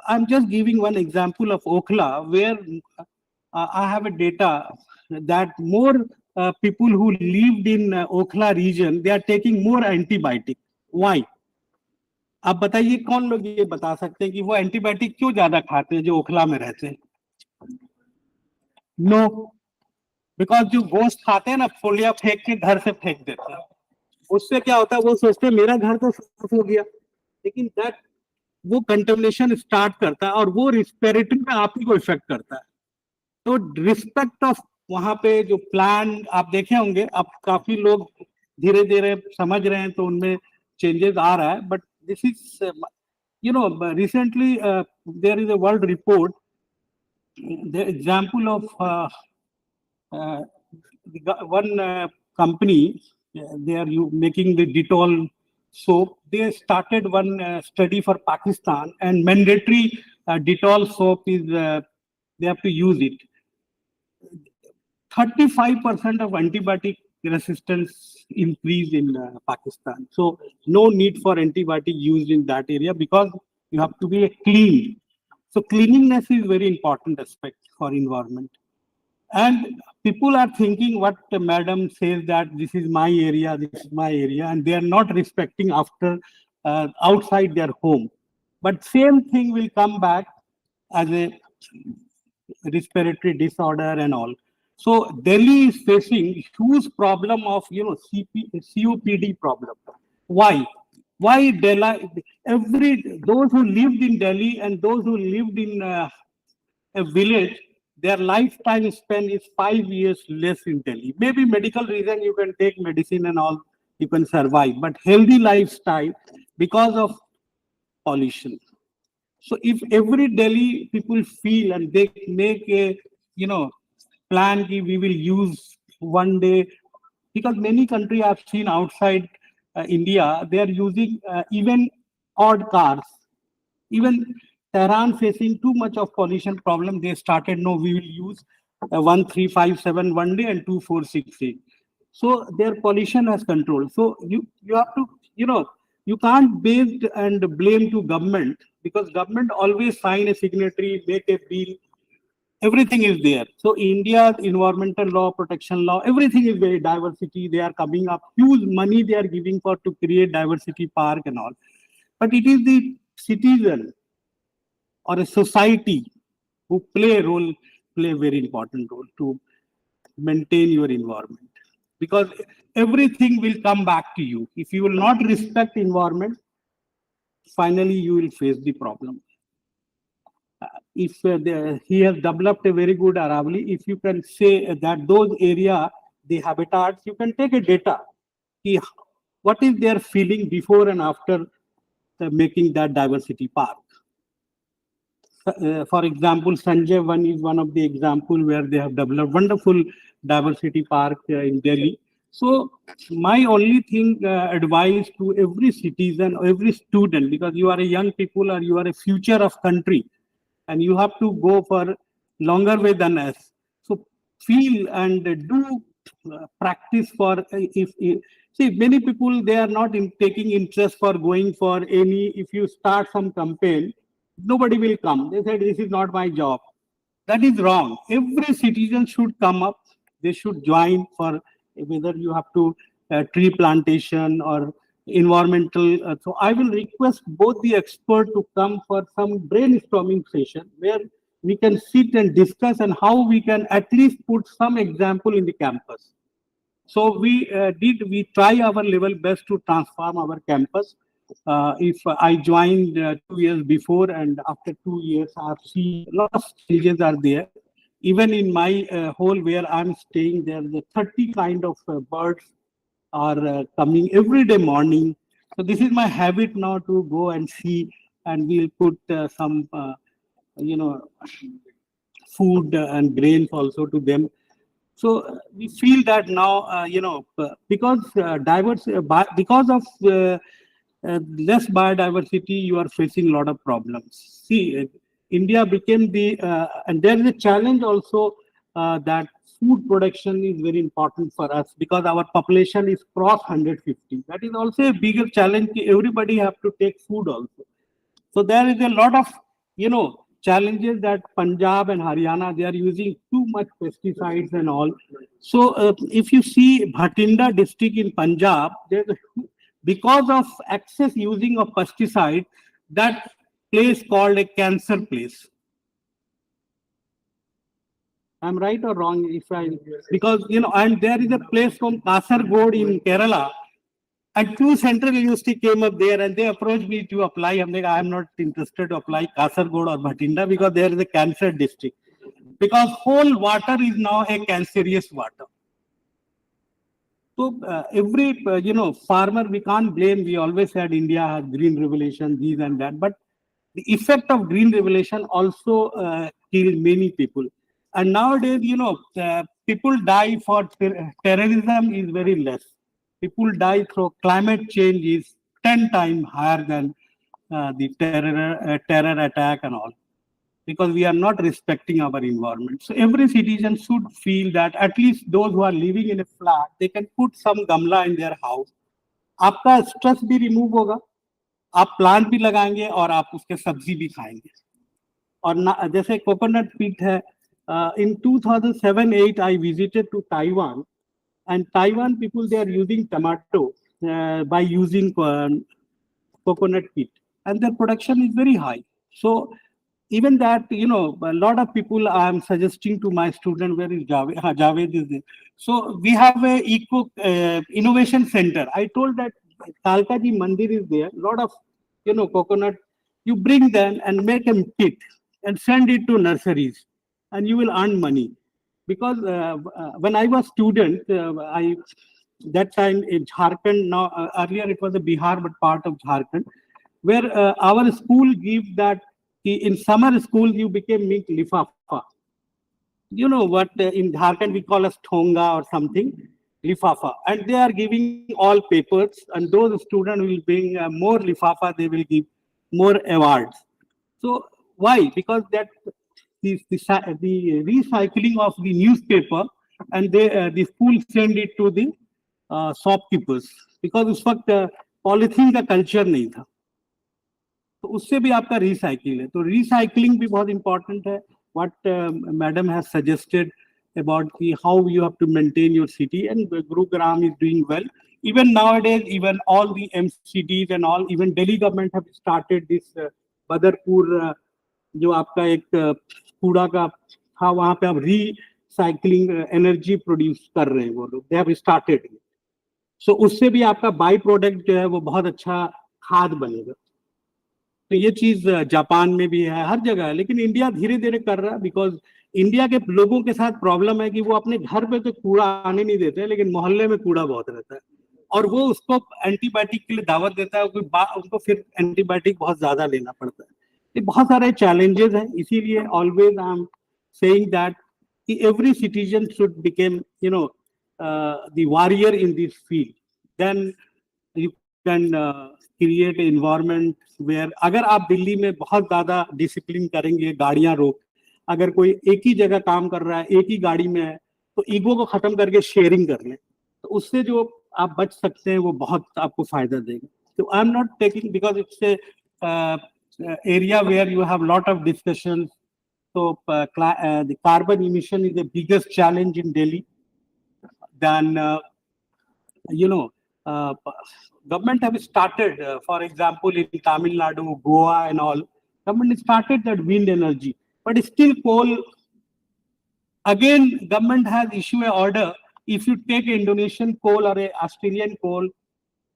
I'm just giving one example of Okhla, where I have a data that more people who lived in Okhla region, they are taking more antibiotic. Why? आप बताइए कौन लोग ये बता सकते हैं कि वो एंटीबायोटिक क्यों ज्यादा खाते हैं जो ओखला में रहते हैं? नो, बिकॉज जो गोश्त खाते हैं ना, फोलिया फेंक के घर से फेंक देते हैं. उससे क्या होता है, वो सोचते हैं मेरा घर तो साफ हो गया, लेकिन दैट वो कंटेमिनेशन स्टार्ट करता है और वो रिस्पिरेटरी में आप ही को इफेक्ट करता है. तो रिस्पेक्ट ऑफ वहां पे जो प्लान आप देखे होंगे, अब काफी लोग धीरे धीरे समझ रहे हैं, तो उनमें चेंजेस आ रहा है. But this is, you know, recently there is a world report, the example of one company, they are making the Dettol soap. They started one study for Pakistan, and mandatory Dettol soap is, they have to use it. 35% of antibiotic resistance increase in Pakistan. So no need for antibiotic used in that area, because you have to be clean. So cleanliness is very important aspect for environment. And people are thinking what the madam says, that this is my area, this is my area, and they are not respecting after outside their home. But same thing will come back as a respiratory disorder and all. So Delhi is facing huge problem of, you know, COPD problem. Why? Why Delhi? Those who lived in Delhi and those who lived in a village, their lifetime span is 5 years less in Delhi. Maybe medical reason, you can take medicine and all, you can survive. But healthy lifestyle because of pollution. So if every Delhi people feel and they make a, you know, plan, we will use one day, because many countries I've seen outside India, they are using even odd cars. Even Tehran facing too much of pollution problem, they started, no, we will use 1357 one day and 2468. So their pollution has control. So you have to, you know, you can't base and blame to government, because government always sign a signatory, make a bill, everything is there. So India's environmental law, protection law, everything is very diversity. They are coming up, huge money they are giving for to create diversity park and all. But it is the citizen or a society who play a very important role to maintain your environment. Because everything will come back to you. If you will not respect environment, finally you will face the problem. If he has developed a very good Aravali, if you can say that those area, the habitats, you can take a data. What is their feeling before and after making that diversity park? For example, Sanjay One is one of the example where they have developed wonderful diversity park in Delhi. So my only thing, advice to every citizen, every student, because you are a young people or you are a future of country, and you have to go for longer way than us. So feel and do practice for, see, many people, they are not taking interest for going for any, if you start some campaign, nobody will come. They said, this is not my job. That is wrong. Every citizen should come up. They should join for whether you have to tree plantation or environmental. So I will request both the expert to come for some brainstorming session where we can sit and discuss and how we can at least put some example in the campus. So we try our level best to transform our campus. If I joined 2 years before, and after 2 years, I've seen a lot of changes are there. Even in my hole where I'm staying, there are 30 kind of birds are coming every day morning. So this is my habit now to go and see, and we'll put some, you know, food and grains also to them. So we feel that now, because because of less biodiversity, you are facing a lot of problems. See, India became and there is a challenge also that food production is very important for us because our population is cross 150. That is also a bigger challenge. Everybody have to take food also. So there is a lot of, challenges that Punjab and Haryana, they are using too much pesticides and all. So if you see Bhatinda district in Punjab, because of excess using of pesticide, that place called a cancer place. I'm right or wrong? Because, and there is a place from Kasargod in Kerala, and two central university came up there and they approached me to apply. I'm not interested to apply Kasargod or Bhatinda because there is a cancer district. Because whole water is now a cancerous water. So every, farmer, we can't blame. We always said India has green revolution, these and that. But the effect of green revolution also killed many people. And nowadays, people die for terrorism is very less. People die through climate change is 10 times higher than the terror attack and all, because we are not respecting our environment. So every citizen should feel that at least those who are living in a flat, they can put some gamla in their house. आपका stress भी remove होगा, आप plant भी लगाएंगे और आप उसके सब्जी भी खाएंगे. और जैसे coconut peat है, in 2007-8 I visited to Taiwan, and Taiwan people, they are using tomato by using coconut peat, and their production is very high. So even that, a lot of people I am suggesting to my student, where is Javed? Javed is there. So we have a eco innovation center. I told that Kalka Ji Mandir is there. A lot of, coconut. You bring them and make a kit and send it to nurseries, and you will earn money. Because when I was student, that time in Jharkhand, now earlier it was a Bihar, but part of Jharkhand, where our school gives that in summer school you became make lifafa. You know what in Jharkhand we call as thonga or something, lifafa, and they are giving all papers, and those students will bring more lifafa, they will give more awards. So why? Because that the recycling of the newspaper, and the school send it to the shopkeepers, because उस वक्त polythene का culture नहीं था, तो उससे भी आपका recycle है. तो रिसाइकलिंग भी बहुत इंपॉर्टेंट है. What madam has suggested about how you have to maintain your city, and Gurugram is doing well. Even nowadays, even all the MCDs and all, even Delhi government have started this Badarpur, जो आपका एक कूड़ा का था, वहां पे आप recycling energy produce कर रहे हैं वो लोग. They have started. सो उससे भी आपका बाई प्रोडक्ट जो है वो बहुत अच्छा खाद बनेगा. तो ये चीज जापान में भी है, हर जगह है. लेकिन इंडिया धीरे धीरे कर रहा है, बिकॉज इंडिया के लोगों के साथ प्रॉब्लम है कि वो अपने घर पे तो कूड़ा आने नहीं देते, लेकिन मोहल्ले में कूड़ा बहुत रहता है, और वो उसको एंटीबायोटिक के लिए दावत देता है, उनको फिर एंटीबायोटिक बहुत ज्यादा लेना पड़ता है. ये बहुत सारे चैलेंजेस हैं. इसीलिए always I am saying that every citizen should become the warrior in this field. Then you can create environment where, अगर आप दिल्ली में बहुत ज्यादा डिसिप्लिन करेंगे, गाड़ियां रोक, अगर कोई एक ही जगह काम कर रहा है, एक ही गाड़ी में है, तो ईगो को खत्म करके शेयरिंग कर लें, तो उससे जो आप बच सकते हैं वो बहुत आपको फायदा देगा. तो I am not taking, because it's a area where you have a lot of discussions. So the carbon emission is the biggest challenge in Delhi. Then, government have started, for example, in Tamil Nadu, Goa and all, government started that wind energy, but still coal. Again, government has issued an order, if you take Indonesian coal or a Australian coal,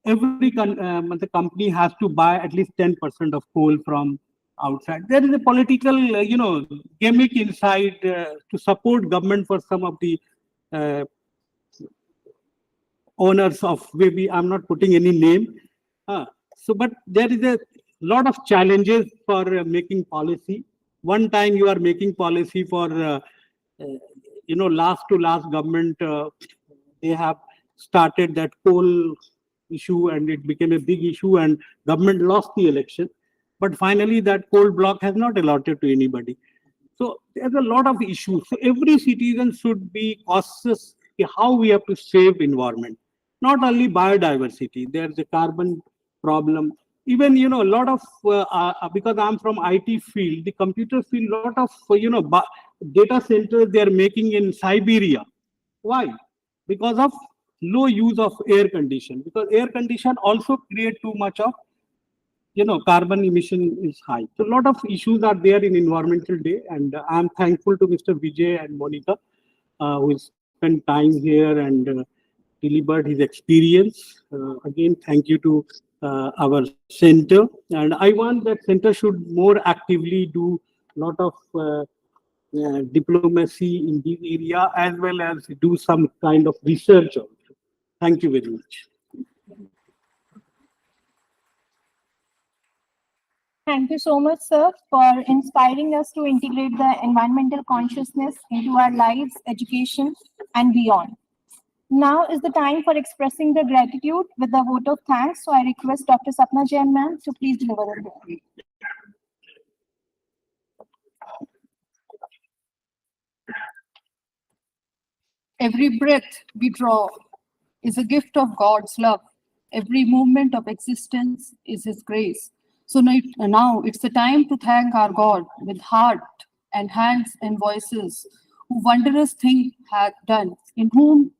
every company has to buy at least 10% of coal from outside. There is a political, gimmick inside to support government for some of the owners of, maybe I'm not putting any name. But there is a lot of challenges for making policy. One time you are making policy for, last to last government, they have started that coal issue and it became a big issue and government lost the election. But finally that coal block has not allotted to anybody. So there's a lot of issues. So every citizen should be cautious how we have to save environment. Not only biodiversity, there's a carbon problem. Even, a lot of, because I'm from IT field, the computer field, lot of, data centers they are making in Siberia. Why? Because of low use of air condition. Because air condition also create too much of, carbon emission is high. So a lot of issues are there in Environmental Day. And I'm thankful to Mr. Vijay and Monica, who spent time here and delivered his experience. Again, thank you to our center. And I want that center should more actively do a lot of diplomacy in this area as well as do some kind of research also. Thank you very much. Thank you so much, sir, for inspiring us to integrate the environmental consciousness into our lives, education, and beyond. Now is the time for expressing the gratitude with a vote of thanks. So I request Dr. Sapna Jain ma'am to please deliver the vote. Every breath we draw is a gift of God's love. Every moment of existence is His grace. So now it's the time to thank our God with heart and hands and voices, who wondrous thing hath done, in whom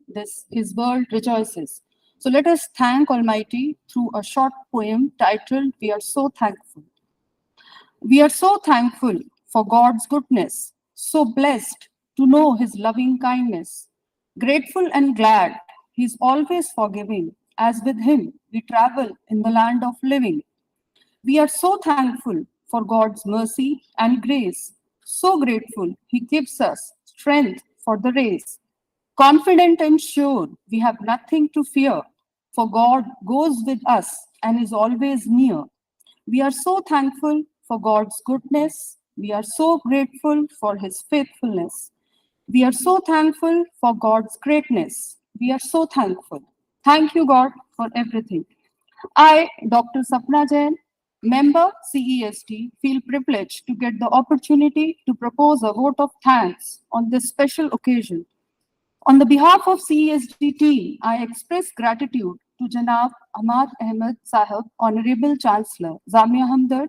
His world rejoices. So let us thank Almighty through a short poem titled, We Are So Thankful. We are so thankful for God's goodness, so blessed to know His loving kindness. Grateful and glad, He's always forgiving, as with Him we travel in the land of living. We are so thankful for God's mercy and grace, so grateful He gives us strength for the race. Confident and sure, we have nothing to fear, for God goes with us and is always near. We are so thankful for God's goodness. We are so grateful for His faithfulness. We are so thankful for God's greatness. We are so thankful. Thank you, God, for everything. I, Dr. Sapna Jain, member CEST, feel privileged to get the opportunity to propose a vote of thanks on this special occasion. On the behalf of CEST team, I express gratitude to Janab Ahmad Ahmed Sahib, Honorable Chancellor, Zamia Hamdard,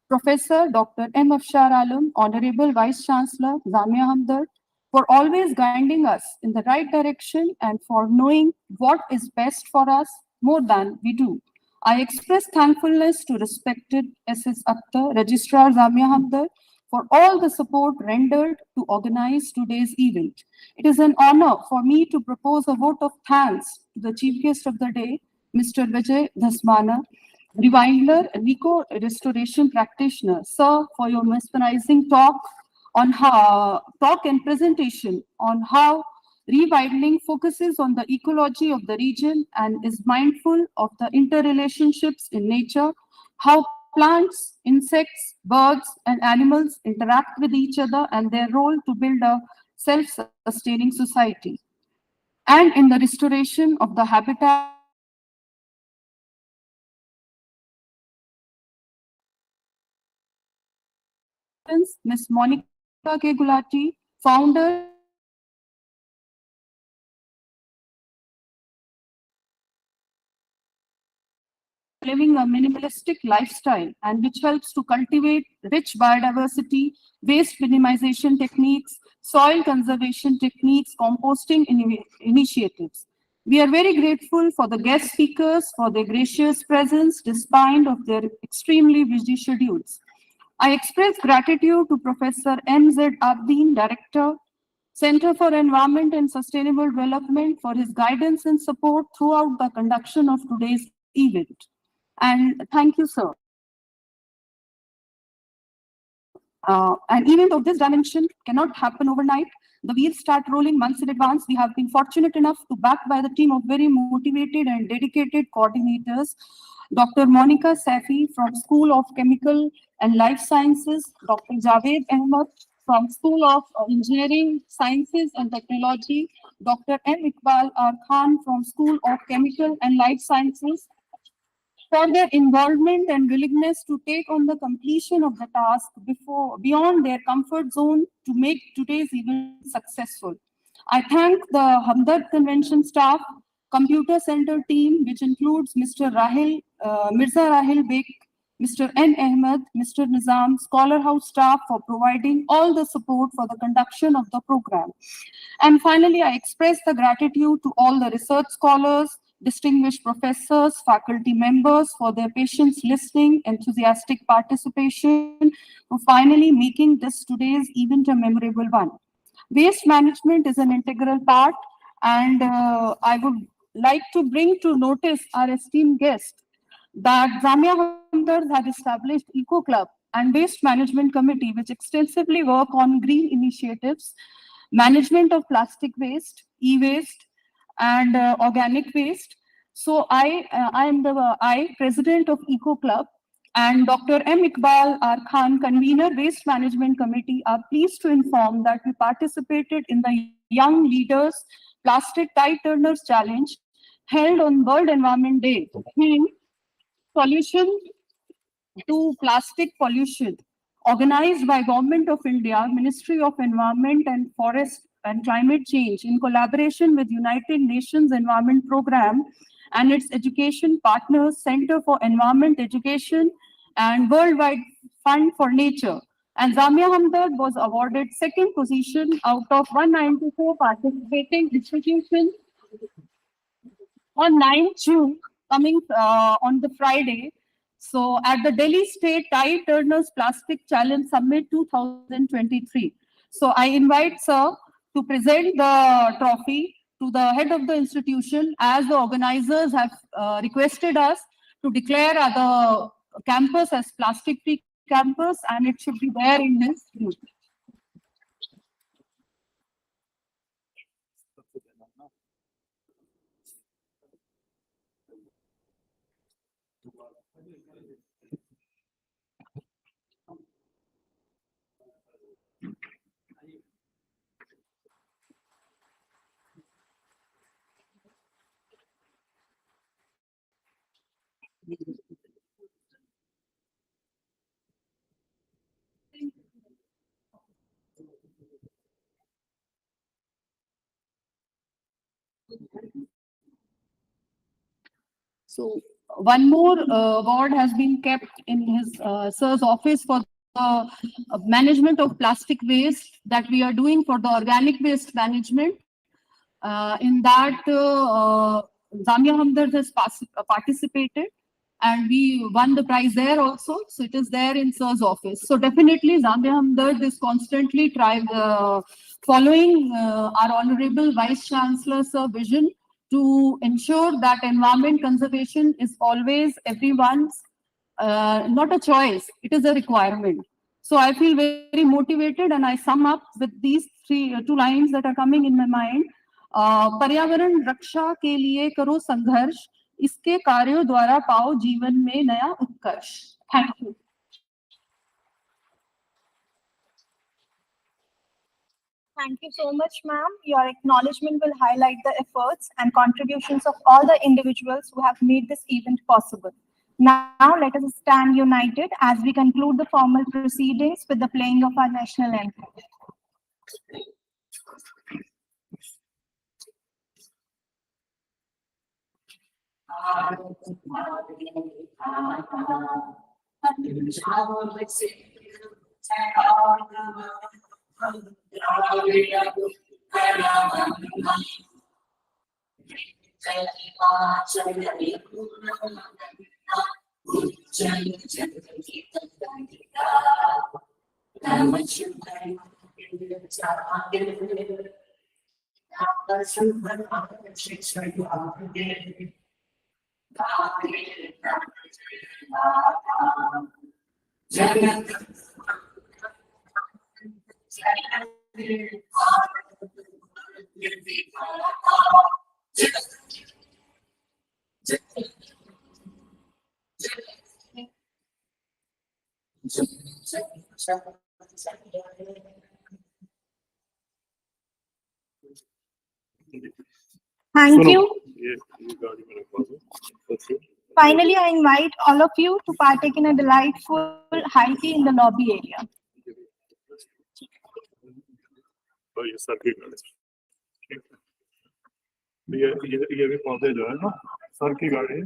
Professor Dr. M. Afshar Alam, Honorable Vice Chancellor, Zamia Hamdard, for always guiding us in the right direction and for knowing what is best for us more than we do. I express thankfulness to respected SS Akhtar, Registrar Zamia Hamdard, for all the support rendered to organize today's event. It is an honor for me to propose a vote of thanks to the Chief Guest of the Day, Mr. Vijay Dhasmana, Rewildler and Eco-Restoration Practitioner. Sir, for your mesmerizing talk and presentation on how Rewilding focuses on the ecology of the region and is mindful of the interrelationships in nature, how plants, insects, birds, and animals interact with each other and their role to build a self-sustaining society, and in the restoration of the habitat. Ms. Monica K. Gulati, founder living a minimalistic lifestyle and which helps to cultivate rich biodiversity, waste minimization techniques, soil conservation techniques, composting initiatives. We are very grateful for the guest speakers for their gracious presence despite of their extremely busy schedules. I express gratitude to Professor M.Z. Abdeen, Director, Center for Environment and Sustainable Development, for his guidance and support throughout the conduction of today's event. And thank you, sir. An event of this dimension cannot happen overnight. The wheels start rolling months in advance. We have been fortunate enough to back by the team of very motivated and dedicated coordinators, Dr. Monica Safi from School of Chemical and Life Sciences, Dr. Javed Ahmed from School of Engineering, Sciences and Technology, Dr. M. Iqbal R. Khan from School of Chemical and Life Sciences, for their involvement and willingness to take on the completion of the task beyond their comfort zone to make today's event successful. I thank the Hamdard Convention staff, Computer Center team, which includes Mr. Mirza Rahil Beg, Mr. N. Ahmed, Mr. Nizam, Scholar House staff for providing all the support for the conduction of the program. And finally, I express the gratitude to all the research scholars, distinguished professors, faculty members for their patience listening, enthusiastic participation, for finally making this today's event a memorable one. Waste management is an integral part, and I would like to bring to notice our esteemed guest that Jamia Hamdard had established Eco Club and Waste Management Committee, which extensively work on green initiatives, management of plastic waste, e-waste, and organic waste. So I am the president of Eco Club, and Dr. M. Iqbal R. Khan, convener, Waste Management Committee, are pleased to inform that we participated in the Young Leaders Plastic Tide Turners Challenge held on World Environment Day, theme Solution to Plastic Pollution, organized by Government of India, Ministry of Environment and Forest and Climate Change in collaboration with United Nations Environment Program and its education partners, Center for Environment Education and Worldwide Fund for Nature. And Jamia Hamdard was awarded second position out of 194 participating institutions on 9th June, coming on the Friday. So at the Delhi State Tide Turners Plastic Challenge Summit 2023. So I invite Sir to present the trophy to the head of the institution, as the organizers have requested us to declare the campus as plastic-free campus, and it should be there in this group. So one more award has been kept in his sir's office for the management of plastic waste that we are doing for the organic waste management. In that, Jamia Hamdard has participated, and we won the prize there also. So it is there in sir's office. So definitely Jamia Hamdard is constantly following our Honorable Vice Chancellor Sir vision to ensure that environment conservation is always everyone's, not a choice, it is a requirement. So I feel very motivated, and I sum up with these two lines that are coming in my mind. पर्यावरण रक्षा के लिए करो संघर्ष, इसके कार्यों द्वारा पाओ जीवन में नया उत्कर्ष. Thank you. Thank you so much, ma'am. Your acknowledgement will highlight the efforts and contributions of all the individuals who have made this event possible. Now, let us stand united as we conclude the formal proceedings with the playing of our national anthem. Thank you. ये गाड़ी में रखवा दो। Okay. Finally, I invite all of you to partake in a delightful high tea in the lobby area. और ये sir की गाड़ी। ठीक है। ये भी पौधे जो है ना सर की गाड़ी